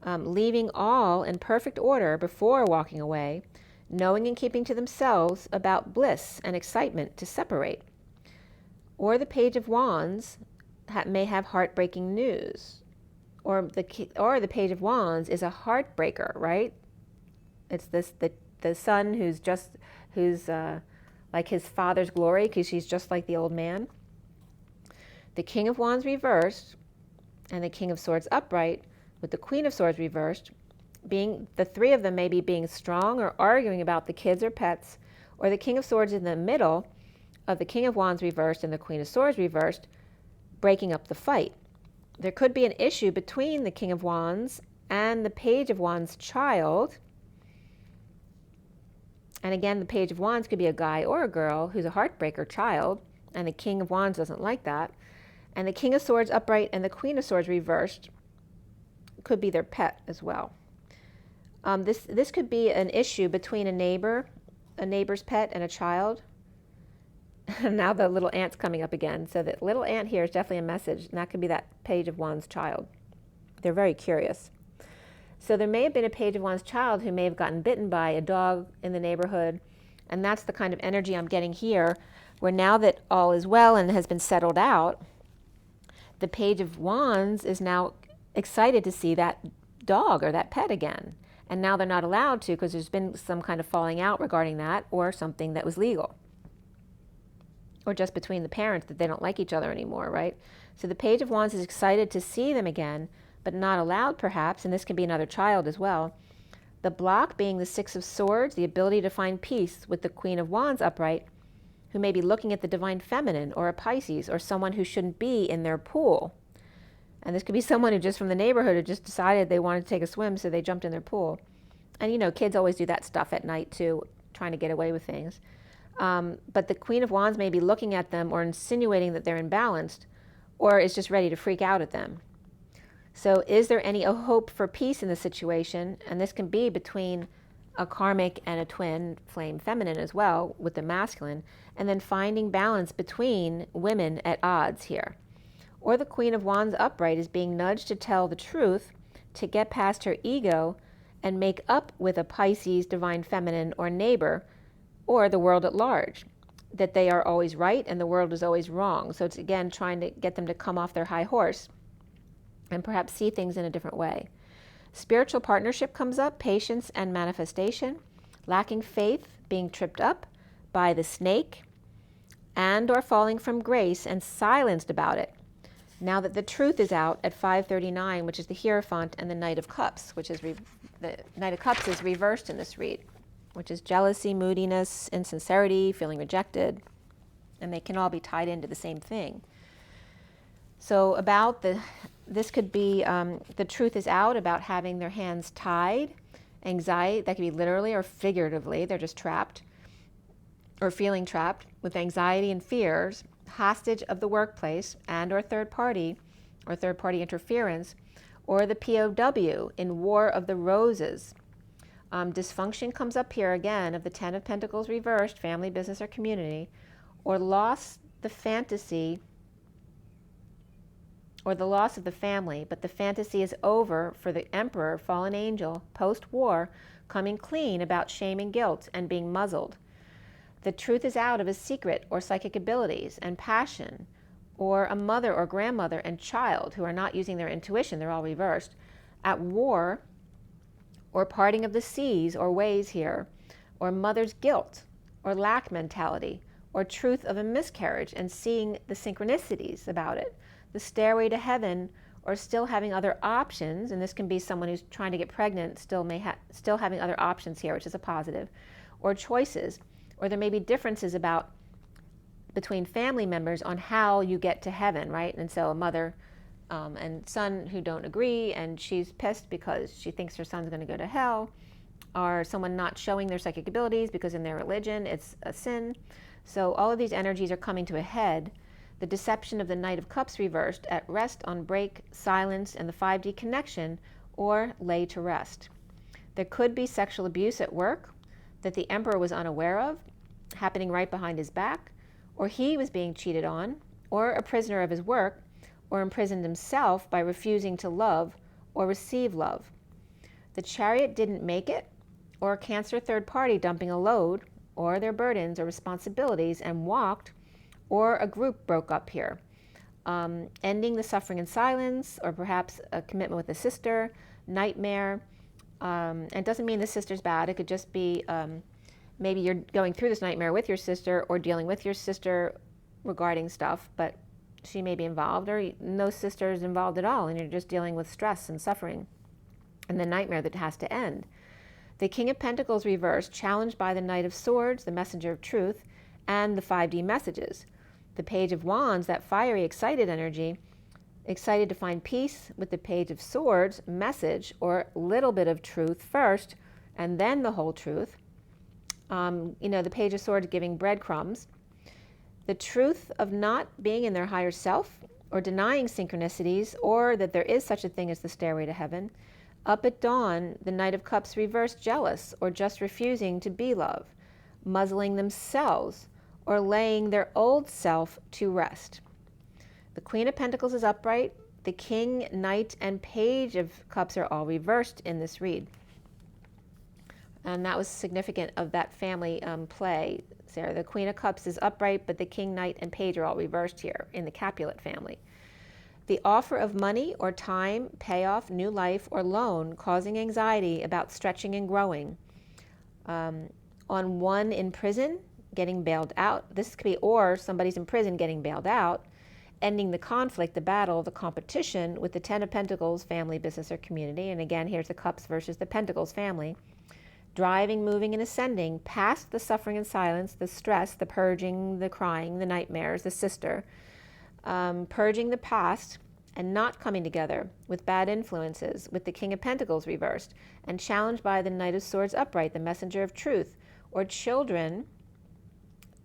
leaving all in perfect order before walking away, knowing and keeping to themselves about bliss and excitement to separate. Or the Page of Wands may have heartbreaking news. Or the Page of Wands is a heartbreaker, right? It's the son who's like his father's glory, because she's just like the old man. The King of Wands reversed and the King of Swords upright, with the Queen of Swords reversed, being the three of them maybe being strong or arguing about the kids or pets, or the King of Swords in the middle of the King of Wands reversed and the Queen of Swords reversed, breaking up the fight. There could be an issue between the King of Wands and the Page of Wands child. And again, the Page of Wands could be a guy or a girl who's a heartbreaker child, and the King of Wands doesn't like that. And the King of Swords upright and the Queen of Swords reversed could be their pet as well. This could be an issue between a neighbor's pet, and a child. Now the little ant's coming up again. So the little ant here is definitely a message, and that could be that Page of Wands child. They're very curious. So there may have been a Page of Wands child who may have gotten bitten by a dog in the neighborhood, and that's the kind of energy I'm getting here, where now that all is well and has been settled out, the Page of Wands is now excited to see that dog or that pet again. And now they're not allowed to, because there's been some kind of falling out regarding that, or something that was legal. Or just between the parents, that they don't like each other anymore, right? So the Page of Wands is excited to see them again, but not allowed perhaps, and this can be another child as well. The block being the Six of Swords, the ability to find peace with the Queen of Wands upright, who may be looking at the Divine Feminine or a Pisces or someone who shouldn't be in their pool. And this could be someone who just from the neighborhood who just decided they wanted to take a swim, so they jumped in their pool. And you know, kids always do that stuff at night too, trying to get away with things. But the Queen of Wands may be looking at them or insinuating that they're imbalanced, or is just ready to freak out at them. So is there any hope for peace in the situation? And this can be between a karmic and a twin flame feminine as well, with the masculine, and then finding balance between women at odds here. Or the Queen of Wands upright is being nudged to tell the truth, to get past her ego and make up with a Pisces, Divine Feminine, or neighbor, or the world at large, that they are always right and the world is always wrong. So it's again trying to get them to come off their high horse and perhaps see things in a different way. Spiritual partnership comes up, patience and manifestation, lacking faith, being tripped up by the snake, and or falling from grace and silenced about it. Now that the truth is out at 539, which is the Hierophant, and the Knight of Cups, which is the Knight of Cups is reversed in this read, which is jealousy, moodiness, insincerity, feeling rejected, and they can all be tied into the same thing. So about this could be the truth is out about having their hands tied, anxiety, that could be literally or figuratively, they're just trapped or feeling trapped with anxiety and fears, hostage of the workplace and or third party interference, or the POW in War of the Roses. Dysfunction comes up here again of the Ten of Pentacles reversed, family, business, or community, or lost the fantasy or the loss of the family, but the fantasy is over for the Emperor, fallen angel, post-war, coming clean about shame and guilt and being muzzled. The truth is out of his secret or psychic abilities and passion, or a mother or grandmother and child who are not using their intuition, they're all reversed, at war, or parting of the seas or ways here, or mother's guilt or lack mentality, or truth of a miscarriage and seeing the synchronicities about it. The stairway to heaven, or still having other options, and this can be someone who's trying to get pregnant, still having other options here, which is a positive, or choices, or there may be differences between family members on how you get to heaven, right? And so a mother and son who don't agree, and she's pissed because she thinks her son's going to go to hell, or someone not showing their psychic abilities because in their religion it's a sin. So all of these energies are coming to a head. The deception of the Knight of Cups reversed, at rest on break, silence, and the 5D connection, or lay to rest. There could be sexual abuse at work that the Emperor was unaware of, happening right behind his back, or he was being cheated on, or a prisoner of his work, or imprisoned himself by refusing to love or receive love. The Chariot didn't make it, or a Cancer third party dumping a load, or their burdens or responsibilities and walked, or a group broke up here. Ending the suffering in silence, or perhaps a commitment with a sister, nightmare. And it doesn't mean the sister's bad. It could just be maybe you're going through this nightmare with your sister or dealing with your sister regarding stuff, but she may be involved, or no sister is involved at all, and you're just dealing with stress and suffering and the nightmare that has to end. The King of Pentacles reversed, challenged by the Knight of Swords, the messenger of truth, and the 5D messages. The Page of Wands, that fiery, excited energy, excited to find peace with the Page of Swords message, or little bit of truth first and then the whole truth. The Page of Swords giving breadcrumbs. The truth of not being in their higher self, or denying synchronicities, or that there is such a thing as the stairway to heaven. Up at dawn, the Knight of Cups reversed, jealous, or just refusing to be love, muzzling themselves, or laying their old self to rest. The Queen of Pentacles is upright. The King, Knight, and Page of Cups are all reversed in this read. And that was significant of that family play, Sarah. The Queen of Cups is upright, but the King, Knight, and Page are all reversed here in the Capulet family. The offer of money or time, payoff, new life, or loan causing anxiety about stretching and growing. On one in prison, getting bailed out. This could be, or somebody's in prison getting bailed out, ending the conflict, the battle, the competition with the Ten of Pentacles, family, business, or community. And again, here's the Cups versus the Pentacles family. Driving, moving, and ascending past the suffering and silence, the stress, the purging, the crying, the nightmares, the sister. Purging the past and not coming together with bad influences, with the King of Pentacles reversed, and challenged by the Knight of Swords upright, the messenger of truth, or children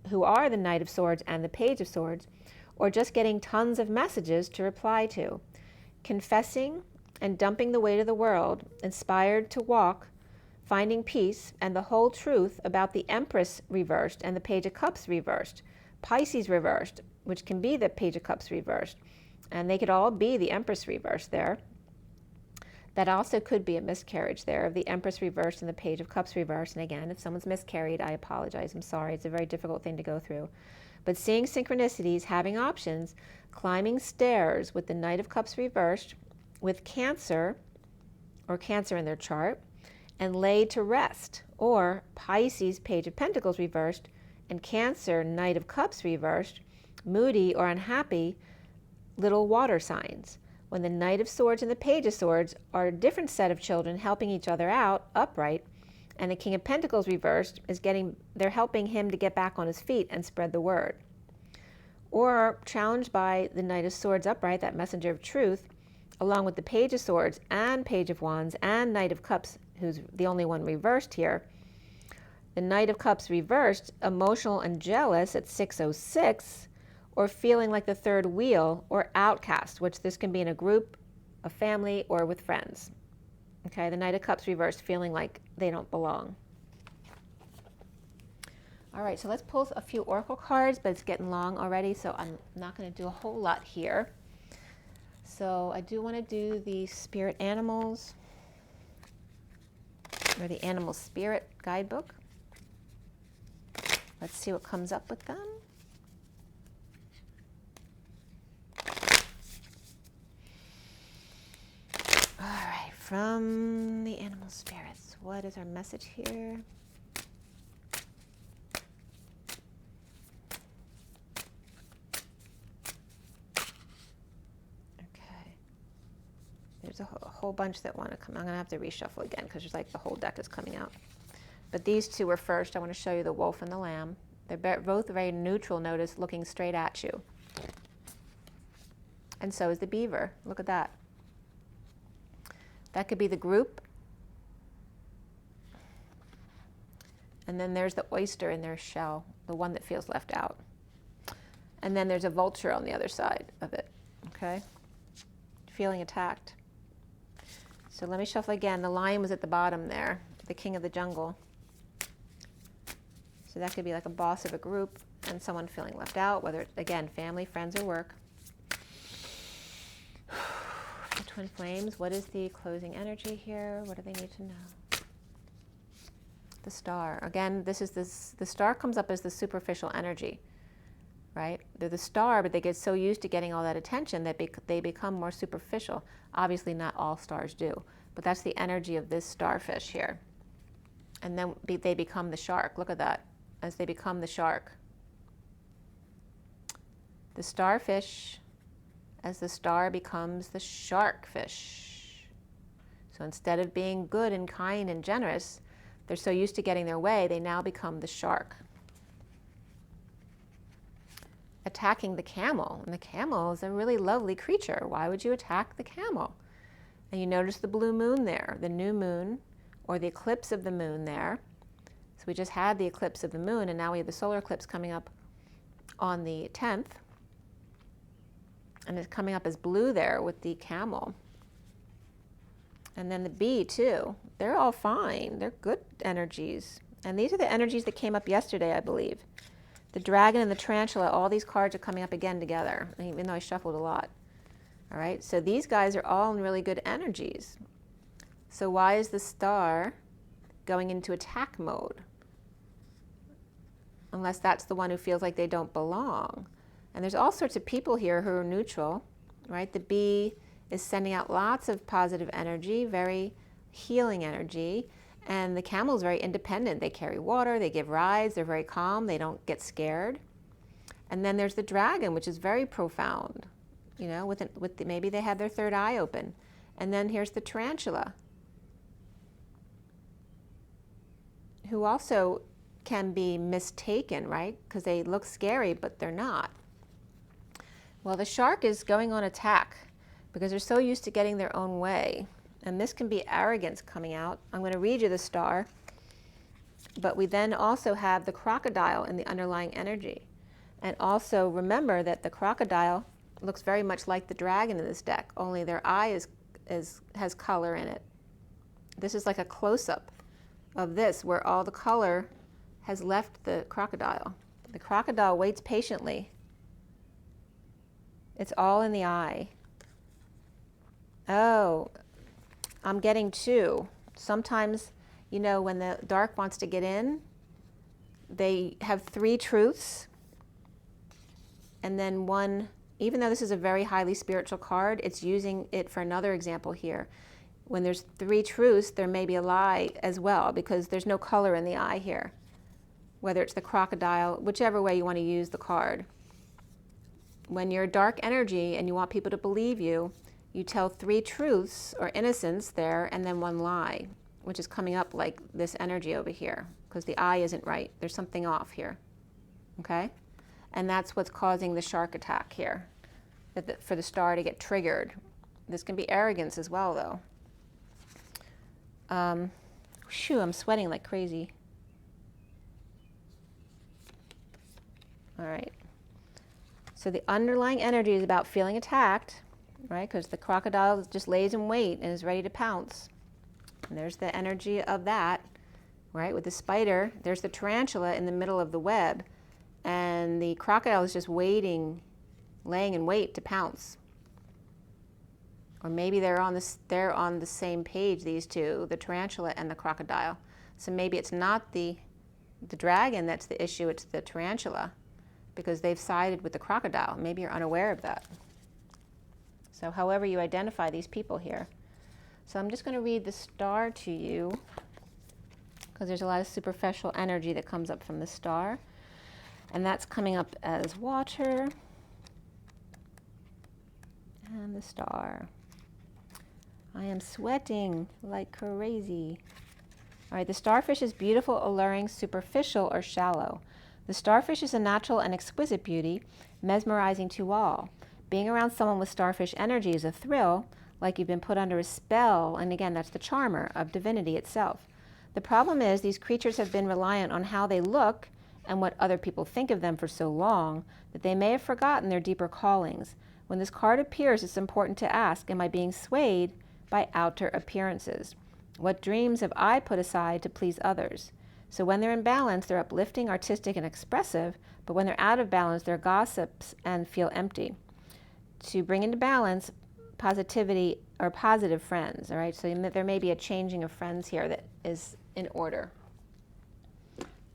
who are the Knight of Swords and the Page of Swords, or just getting tons of messages to reply to. Confessing and dumping the weight of the world, inspired to walk, finding peace and the whole truth about the Empress reversed and the Page of Cups reversed. Pisces reversed, which can be the Page of Cups reversed, and they could all be the Empress reversed there. That also could be a miscarriage there of the Empress reversed and the Page of Cups reversed. And again, if someone's miscarried, I apologize. I'm sorry. It's a very difficult thing to go through. But seeing synchronicities, having options, climbing stairs with the Knight of Cups reversed, with Cancer, or Cancer in their chart, and laid to rest, or Pisces, Page of Pentacles reversed, and Cancer, Knight of Cups reversed, moody or unhappy, little water signs. When the Knight of Swords and the Page of Swords are a different set of children helping each other out, upright, and the King of Pentacles reversed they're helping him to get back on his feet and spread the word. Or challenged by the Knight of Swords upright, that messenger of truth, along with the Page of Swords and Page of Wands and Knight of Cups, who's the only one reversed here. The Knight of Cups reversed, emotional and jealous at 606, or feeling like the third wheel, or outcast, which this can be in a group, a family, or with friends. Okay, the Knight of Cups reversed, feeling like they don't belong. All right, so let's pull a few oracle cards, but it's getting long already, so I'm not going to do a whole lot here. So I do want to do the spirit animals, or the animal spirit guidebook. Let's see what comes up with them. All right, from the animal spirits, what is our message here? a whole bunch that want to come. I'm going to have to reshuffle again because there's like the whole deck is coming out. But these two were first. I want to show you the wolf and the lamb. They're both very neutral, notice, looking straight at you. And so is the beaver. Look at that. That could be the group. And then there's the oyster in their shell, the one that feels left out. And then there's a vulture on the other side of it, okay? Feeling attacked. So let me shuffle again. The lion was at the bottom there, the king of the jungle. So that could be like a boss of a group and someone feeling left out, whether it's, again, family, friends, or work. The twin flames, what is the closing energy here? What do they need to know? The star. Again, the star comes up as the superficial energy, right? They're the star, but they get so used to getting all that attention that they become more superficial. Obviously, not all stars do, but that's the energy of this starfish here. And then they become the shark. Look at that, as they become the shark. The starfish, as the star becomes the sharkfish. So instead of being good and kind and generous, they're so used to getting their way, they now become the shark. Attacking the camel. And the camel is a really lovely creature. Why would you attack the camel? And you notice the blue moon there, the new moon, or the eclipse of the moon there. So we just had the eclipse of the moon, and now we have the solar eclipse coming up on the 10th. And it's coming up as blue there with the camel. And then the bee too. They're all fine. They're good energies. And these are the energies that came up yesterday, I believe. The dragon and the tarantula, all these cards are coming up again together, even though I shuffled a lot. All right, so these guys are all in really good energies. So why is the star going into attack mode? Unless that's the one who feels like they don't belong. And there's all sorts of people here who are neutral, right? The bee is sending out lots of positive energy, very healing energy. And the camel is very independent. They carry water, they give rides, they're very calm, they don't get scared. And then there's the dragon, which is very profound. You know, maybe they have their third eye open. And then here's the tarantula, who also can be mistaken, right? Because they look scary, but they're not. Well, the shark is going on attack because they're so used to getting their own way. And this can be arrogance coming out. I'm going to read you the star. But we then also have the crocodile in the underlying energy. And also remember that the crocodile looks very much like the dragon in this deck, only their eye has color in it. This is like a close-up of this, where all the color has left the crocodile. The crocodile waits patiently. It's all in the eye. Oh, I'm getting two. Sometimes, you know, when the dark wants to get in, they have three truths. And then one, even though this is a very highly spiritual card, it's using it for another example here. When there's three truths, there may be a lie as well, because there's no color in the eye here. Whether it's the crocodile, whichever way you want to use the card. When you're dark energy and you want people to believe you, you tell three truths or innocence there and then one lie, which is coming up like this energy over here, because the eye isn't right. There's something off here, okay? And that's what's causing the shark attack here, for the star to get triggered. This can be arrogance as well, though. Shoo, I'm sweating like crazy. All right. So the underlying energy is about feeling attacked, right? Because the crocodile just lays in wait and is ready to pounce. And there's the energy of that, right? With the spider, there's the tarantula in the middle of the web, and the crocodile is just waiting, laying in wait to pounce. Or maybe they're on the same page, these two, the tarantula and the crocodile. So maybe it's not the dragon that's the issue, it's the tarantula, because they've sided with the crocodile. Maybe you're unaware of that. So however you identify these people here. So I'm just going to read the star to you, because there's a lot of superficial energy that comes up from the star. And that's coming up as water and the star. I am sweating like crazy. All right, the starfish is beautiful, alluring, superficial, or shallow. The starfish is a natural and exquisite beauty, mesmerizing to all. Being around someone with starfish energy is a thrill, like you've been put under a spell, and again, that's the charmer of divinity itself. The problem is these creatures have been reliant on how they look and what other people think of them for so long that they may have forgotten their deeper callings. When this card appears, it's important to ask, am I being swayed by outer appearances? What dreams have I put aside to please others? So when they're in balance, they're uplifting, artistic, and expressive, but when they're out of balance, they're gossips and feel empty. To bring into balance, positivity or positive friends, all right? So there may be a changing of friends here that is in order.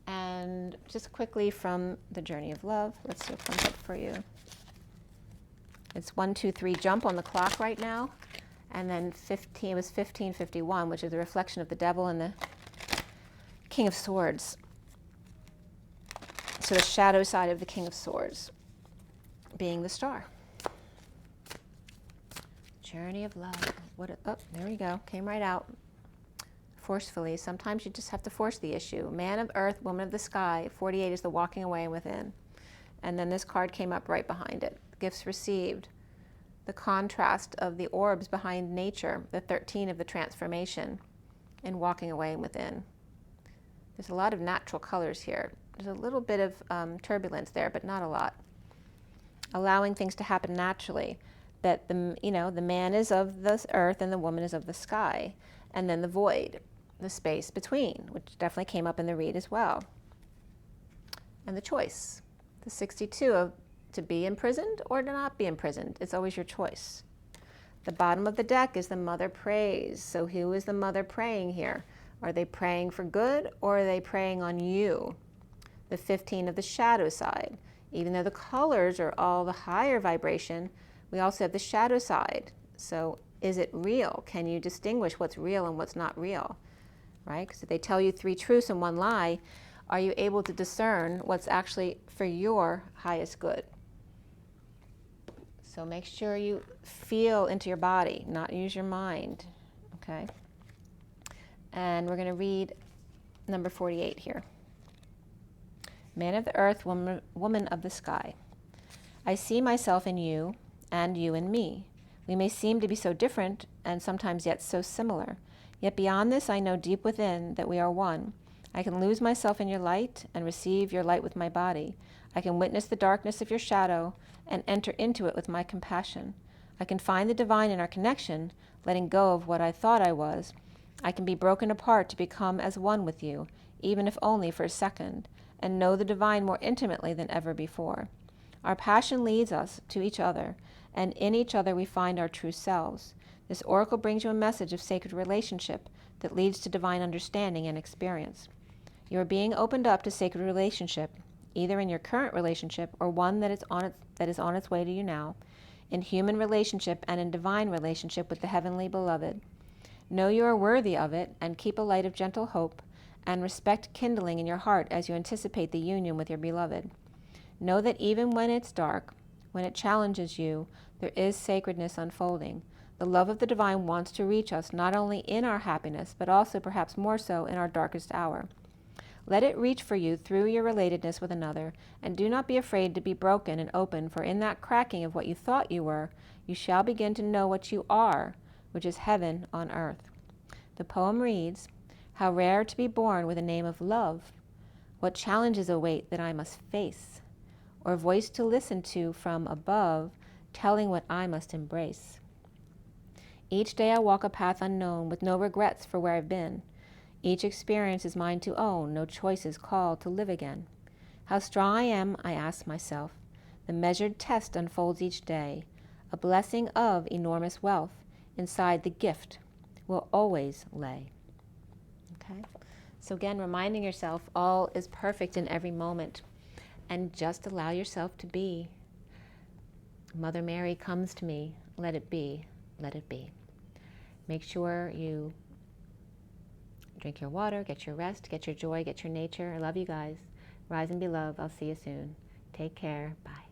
And just quickly from the Journey of Love, let's do a comes up for you. It's 1, 2, 3 jump on the clock right now. And then 15, it was 1551, which is the reflection of the devil and the King of Swords. So the shadow side of the King of Swords being the star. Journey of Love. Oh, there we go. Came right out forcefully. Sometimes you just have to force the issue. Man of earth, woman of the sky. 48 is the walking away within. And then this card came up right behind it. Gifts received. The contrast of the orbs behind nature. The 13 of the transformation and walking away within. There's a lot of natural colors here. There's a little bit of turbulence there, but not a lot. Allowing things to happen naturally. That the man is of the earth and the woman is of the sky. And then the void, the space between, which definitely came up in the read as well. And the choice, the 62 of to be imprisoned or to not be imprisoned. It's always your choice. The bottom of the deck is the mother prays. So who is the mother praying here? Are they praying for good or are they praying on you? The 15 of the shadow side. Even though the colors are all the higher vibration, we also have the shadow side. So is it real? Can you distinguish what's real and what's not real? Right? Because if they tell you 3 truths and 1 lie, are you able to discern what's actually for your highest good? So make sure you feel into your body, not use your mind. Okay? And we're going to read number 48 here. Man of the earth, woman of the sky. I see myself in you and you in me. We may seem to be so different and sometimes yet so similar. Yet beyond this, I know deep within that we are one. I can lose myself in your light and receive your light with my body. I can witness the darkness of your shadow and enter into it with my compassion. I can find the divine in our connection, letting go of what I thought I was. I can be broken apart to become as one with you, even if only for a second, and know the divine more intimately than ever before. Our passion leads us to each other, and in each other we find our true selves. This oracle brings you a message of sacred relationship that leads to divine understanding and experience. You are being opened up to sacred relationship, either in your current relationship or one that is on its way to you now, in human relationship and in divine relationship with the heavenly beloved. Know you are worthy of it, and keep a light of gentle hope and respect kindling in your heart as you anticipate the union with your beloved. Know that even when it's dark, when it challenges you, there is sacredness unfolding. The love of the divine wants to reach us not only in our happiness, but also perhaps more so in our darkest hour. Let it reach for you through your relatedness with another, and do not be afraid to be broken and open, for in that cracking of what you thought you were, you shall begin to know what you are, which is heaven on earth. The poem reads, how rare to be born with a name of love. What challenges await that I must face, or voice to listen to from above, telling what I must embrace. Each day I walk a path unknown, with no regrets for where I've been. Each experience is mine to own, no choices called to live again. How strong I am, I ask myself. The measured test unfolds each day. A blessing of enormous wealth inside the gift will always lay. Okay? So again, reminding yourself all is perfect in every moment. And just allow yourself to be. Mother Mary comes to me, let it be, let it be. Make sure you drink your water, get your rest, get your joy, get your nature. I love you guys. Rise and be loved. I'll see you soon. Take care. Bye.